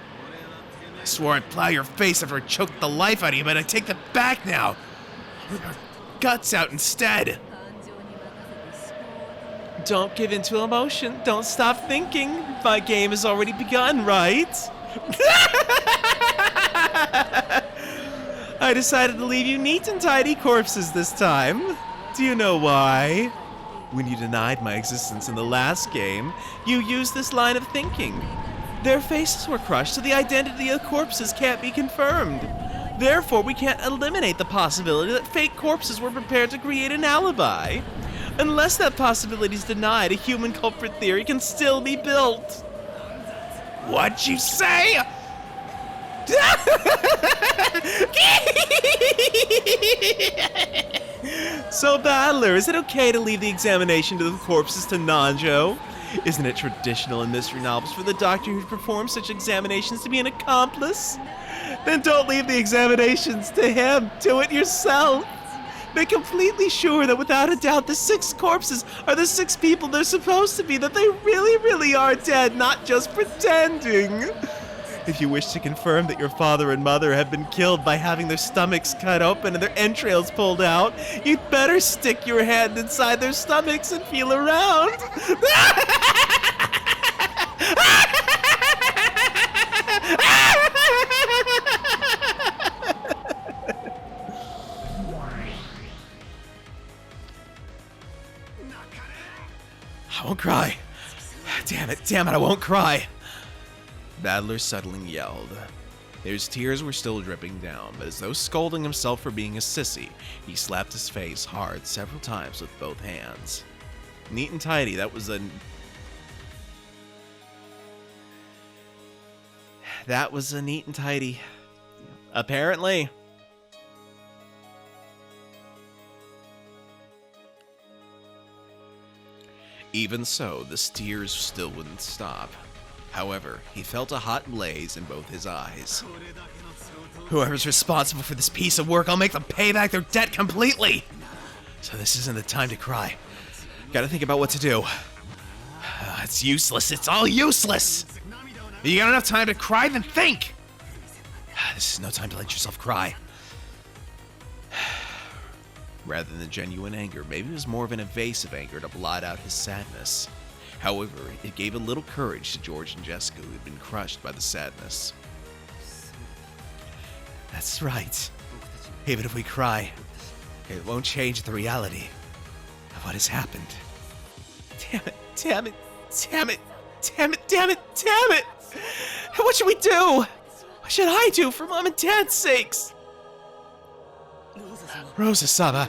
I swore I'd plow your face after I choked the life out of you, but I take that back now. With our guts out instead. Don't give in to emotion. Don't stop thinking. My game has already begun, right? I decided to leave you neat and tidy corpses this time. Do you know why? When you denied my existence in the last game, you used this line of thinking. Their faces were crushed, so the identity of corpses can't be confirmed. Therefore, we can't eliminate the possibility that fake corpses were prepared to create an alibi. Unless that possibility is denied, a human culprit theory can still be built. What'd you say? So, Battler, is it okay to leave the examination to the corpses to Nanjo? Isn't it traditional in mystery novels for the doctor who performs such examinations to be an accomplice? Then don't leave the examinations to him. Do it yourself. Make completely sure that without a doubt the 6 corpses are the 6 people they're supposed to be, that they really, really are dead, not just pretending. If you wish to confirm that your father and mother have been killed by having their stomachs cut open and their entrails pulled out, you'd better stick your hand inside their stomachs and feel around. I won't cry. Damn it, I won't cry. Battler suddenly yelled. His tears were still dripping down, but as though scolding himself for being a sissy, he slapped his face hard several times with both hands. Neat and tidy, that was a neat and tidy. Apparently. Even so, the tears still wouldn't stop. However, he felt a hot blaze in both his eyes. Whoever's responsible for this piece of work, I'll make them pay back their debt completely! So this isn't the time to cry. Gotta think about what to do. It's useless, it's all useless! You got enough time to cry, then think! This is no time to let yourself cry. Rather than genuine anger, maybe it was more of an evasive anger to blot out his sadness. However, it gave a little courage to George and Jessica, who had been crushed by the sadness. That's right. Even if we cry, it won't change the reality of what has happened. Damn it! What should we do? What should I do for Mom and Dad's sakes? Rosa-sama,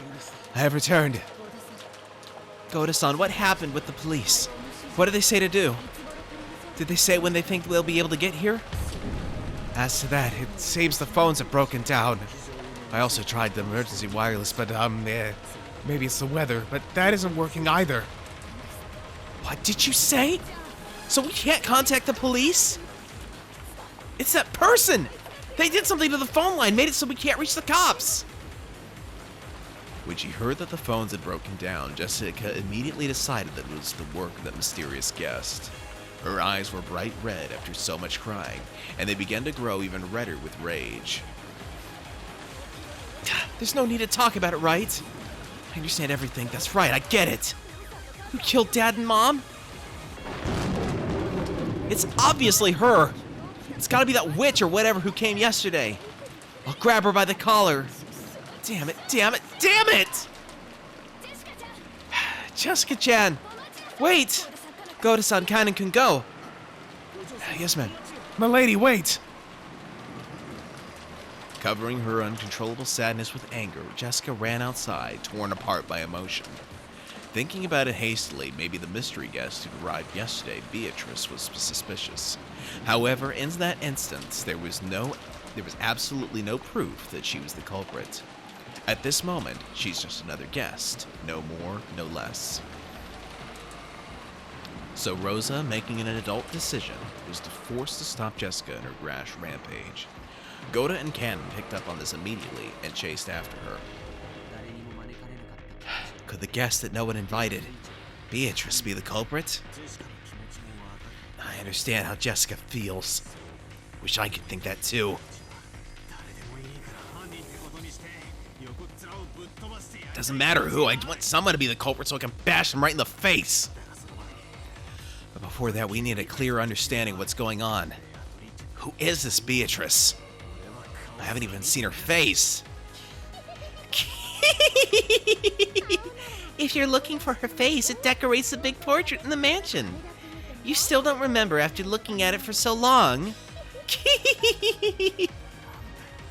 I have returned. Goda-san, what happened with the police? What did they say to do? Did they say when they think they'll be able to get here? As to that, it seems the phones have broken down. I also tried the emergency wireless, but maybe it's the weather, but that isn't working either. What did you say? So we can't contact the police? It's that person! They did something to the phone line, made it so we can't reach the cops! When she heard that the phones had broken down, Jessica immediately decided that it was the work of that mysterious guest. Her eyes were bright red after so much crying, and they began to grow even redder with rage. There's no need to talk about it, right? I understand everything, that's right, I get it. Who killed Dad and Mom? It's obviously her. It's gotta be that witch or whatever who came yesterday. I'll grab her by the collar. Damn it! Jessica-chan! Wait! Goda-san can go. Yes, ma'am. My lady, wait! Covering her uncontrollable sadness with anger, Jessica ran outside, torn apart by emotion. Thinking about it hastily, maybe the mystery guest who arrived yesterday, Beatrice, was suspicious. However, in that instance, there was absolutely no proof that she was the culprit. At this moment, she's just another guest, no more, no less. So Rosa, making an adult decision, was forced to stop Jessica in her rash rampage. Goda and Cannon picked up on this immediately and chased after her. Could the guest that no one invited, Beatrice, be the culprit? I understand how Jessica feels. Wish I could think that too. Doesn't matter who, I want someone to be the culprit so I can bash them right in the face. But before that, we need a clear understanding of what's going on. Who is this Beatrice? I haven't even seen her face. If you're looking for her face, it decorates the big portrait in the mansion. You still don't remember after looking at it for so long.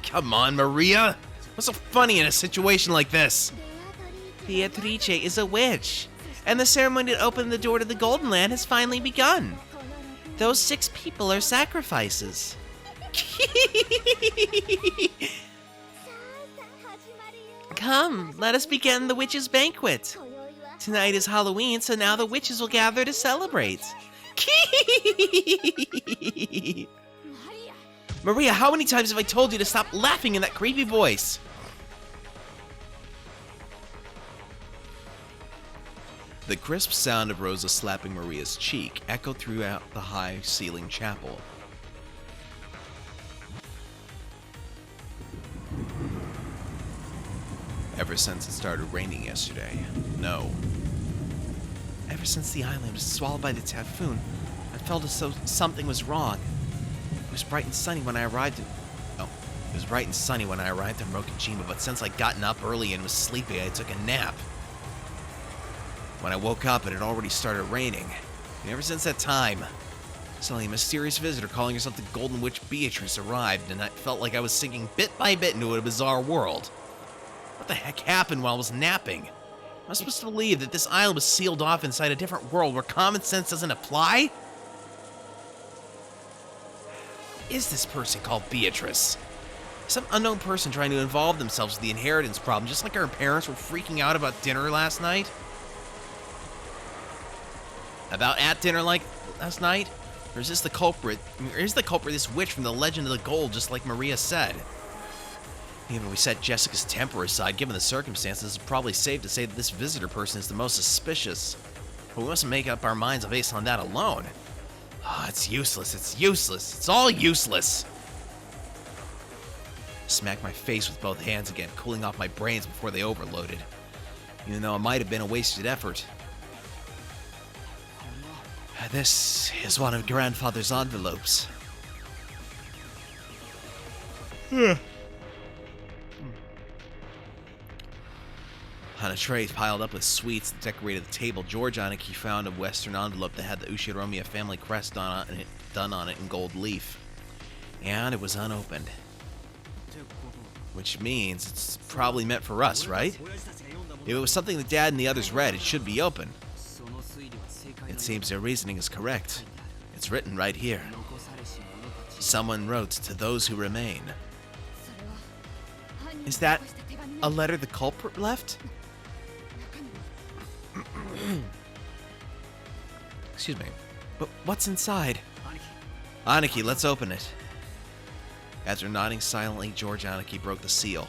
Come on, Maria. What's so funny in a situation like this? Beatrice is a witch, and the ceremony to open the door to the Golden Land has finally begun. Those 6 people are sacrifices. Come, let us begin the witches' banquet. Tonight is Halloween, so now the witches will gather to celebrate. Maria, how many times have I told you to stop laughing in that creepy voice? The crisp sound of Rosa slapping Maria's cheek echoed throughout the high-ceilinged chapel. Ever since it started raining yesterday, no. Ever since the island was swallowed by the typhoon, I felt as though something was wrong. It was bright and sunny when I arrived in... Oh, it was bright and sunny when I arrived in Rokujima, but since I'd gotten up early and was sleepy, I took a nap. When I woke up, it had already started raining. And ever since that time, suddenly a mysterious visitor calling herself the Golden Witch Beatrice arrived, and I felt like I was sinking bit by bit into a bizarre world. What the heck happened while I was napping? Am I supposed to believe that this island was sealed off inside a different world where common sense doesn't apply? Who is this person called Beatrice? Some unknown person trying to involve themselves with the inheritance problem, just like our parents were freaking out about dinner last night? About at dinner like last night? Or is this the culprit? Or is the culprit this witch from the Legend of the Gold, just like Maria said? Even if we set Jessica's temper aside, given the circumstances, it's probably safe to say that this visitor person is the most suspicious. But we mustn't make up our minds based on that alone. Oh, it's useless, it's useless, it's all useless! Smack my face with both hands again, cooling off my brains before they overloaded. Even though it might have been a wasted effort. This is one of Grandfather's envelopes. On a tray piled up with sweets that decorated the table, George Aniki found a Western envelope that had the Ushiromiya family crest done on it in gold leaf. And it was unopened. Which means it's probably meant for us, right? If it was something that Dad and the others read, it should be open. It seems their reasoning is correct. It's written right here. Someone wrote to those who remain. Is that a letter the culprit left? Excuse me. But what's inside? Aniki, let's open it. After nodding silently, George Aniki broke the seal.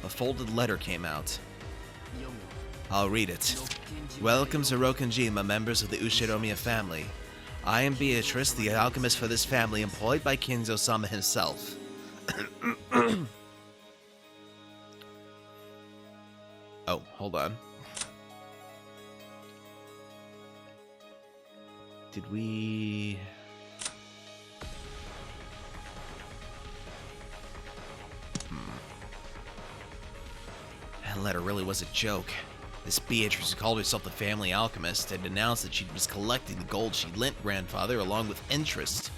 A folded letter came out. I'll read it. Welcome to Rokenjima, members of the Ushiromiya family. I am Beatrice, the alchemist for this family, employed by Kinzo-sama himself. Oh, hold on. Did we... That letter really was a joke. This Beatrice, who called herself the family alchemist, had announced that she was collecting the gold she lent Grandfather along with interest.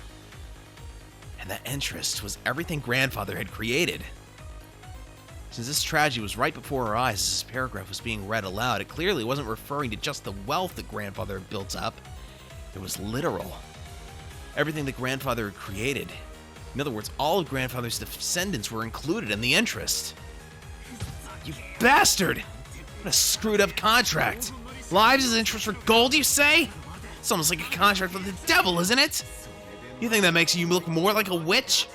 And that interest was everything Grandfather had created. Since this tragedy was right before our eyes as this paragraph was being read aloud, it clearly wasn't referring to just the wealth that Grandfather had built up. It was literal. Everything that Grandfather had created. In other words, all of Grandfather's descendants were included in the interest. You bastard! What a screwed up contract! Lives as interest for gold, you say? It's almost like a contract with the devil, isn't it? You think that makes you look more like a witch?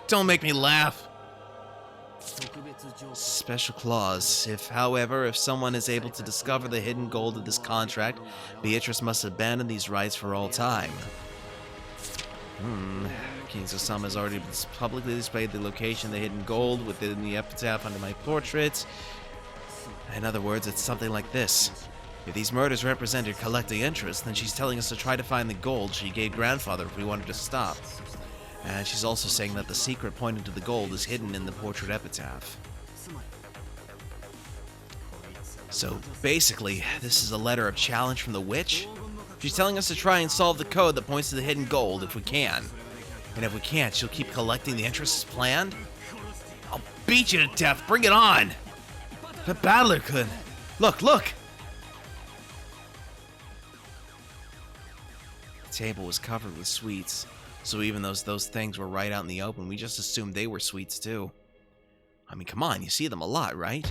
Don't make me laugh. Special clause. However, if someone is able to discover the hidden gold of this contract, Beatrice must abandon these rights for all time. Kinzo-sama has already publicly displayed the location of the hidden gold within the epitaph under my portrait. In other words, it's something like this. If these murders represented collecting interest, then she's telling us to try to find the gold she gave Grandfather if we wanted to stop. And she's also saying that the secret pointing to the gold is hidden in the portrait epitaph. So basically, this is a letter of challenge from the witch? She's telling us to try and solve the code that points to the hidden gold if we can. And if we can't, she'll keep collecting the interest as planned? I'll beat you to death, bring it on! The battler could. Look! The table was covered with sweets, so even though those things were right out in the open, we just assumed they were sweets too. I mean, come on, you see them a lot, right?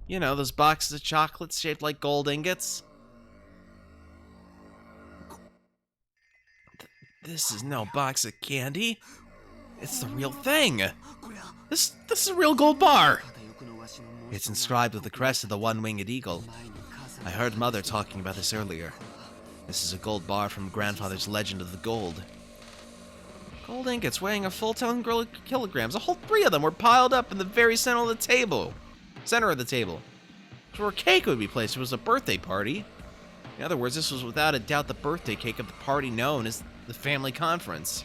You know, those boxes of chocolates shaped like gold ingots? This is no box of candy. It's the real thing. This is a real gold bar. It's inscribed with the crest of the one-winged eagle. I heard Mother talking about this earlier. This is a gold bar from Grandfather's Legend of the Gold. Gold ingots weighing a full 10 kilograms. A whole 3 of them were piled up in the very center of the table. Where cake would be placed. It was a birthday party. In other words, this was without a doubt the birthday cake of the party known as the family conference.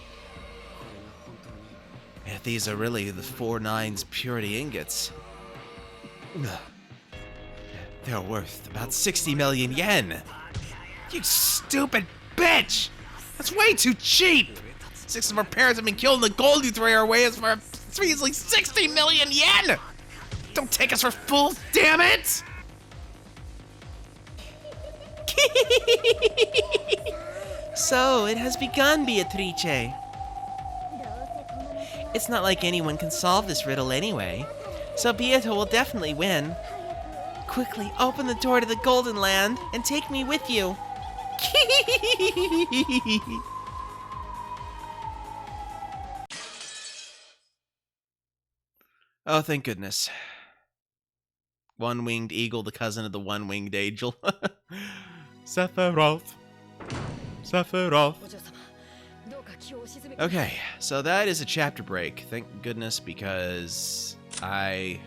If these are really the 4/9 purity ingots, they're worth about 60 million yen. You stupid bitch! That's way too cheap! 6 of our parents have been killed, and the gold you throw our way is for it's easily 60 million yen! Don't take us for fools, damn it! So, it has begun, Beatrice. It's not like anyone can solve this riddle anyway, so Beato will definitely win. Quickly, open the door to the Golden Land and take me with you. Oh, thank goodness. One-winged eagle, the cousin of the one-winged angel. Sephiroth. Sephiroth. Okay, so that is a chapter break. Thank goodness, because I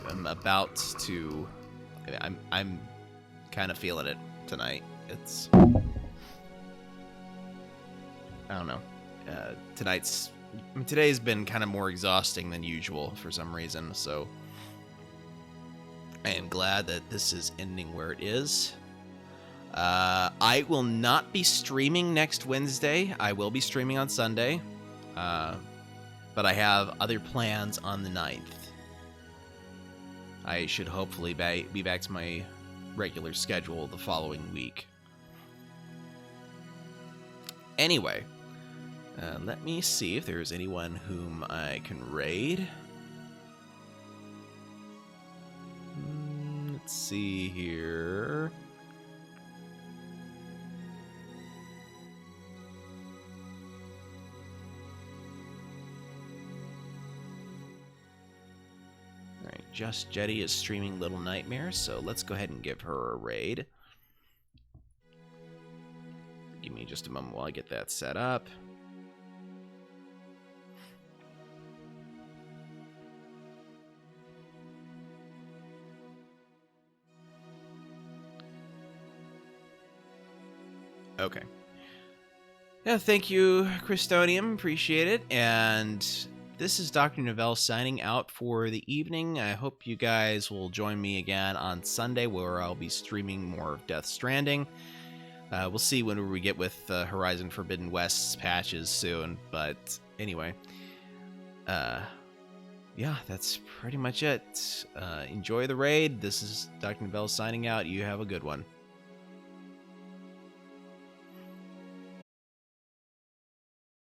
am about to... I'm kind of feeling it tonight. It's... I don't know. Today's been kind of more exhausting than usual for some reason, so... I am glad that this is ending where it is. I will not be streaming next Wednesday. I will be streaming on Sunday. But I have other plans on the 9th. I should hopefully be back to my regular schedule the following week. Anyway, let me see if there's anyone whom I can raid. Let's see here. Alright, Just Jetty is streaming Little Nightmares, so let's go ahead and give her a raid. Give me just a moment while I get that set up. Okay. Yeah, thank you, Christonium. Appreciate it. And this is Dr. Novelle signing out for the evening. I hope you guys will join me again on Sunday, where I'll be streaming more of Death Stranding. We'll see when we get with Horizon Forbidden West's patches soon. But anyway, yeah, that's pretty much it. Enjoy the raid. This is Dr. Novelle signing out. You have a good one.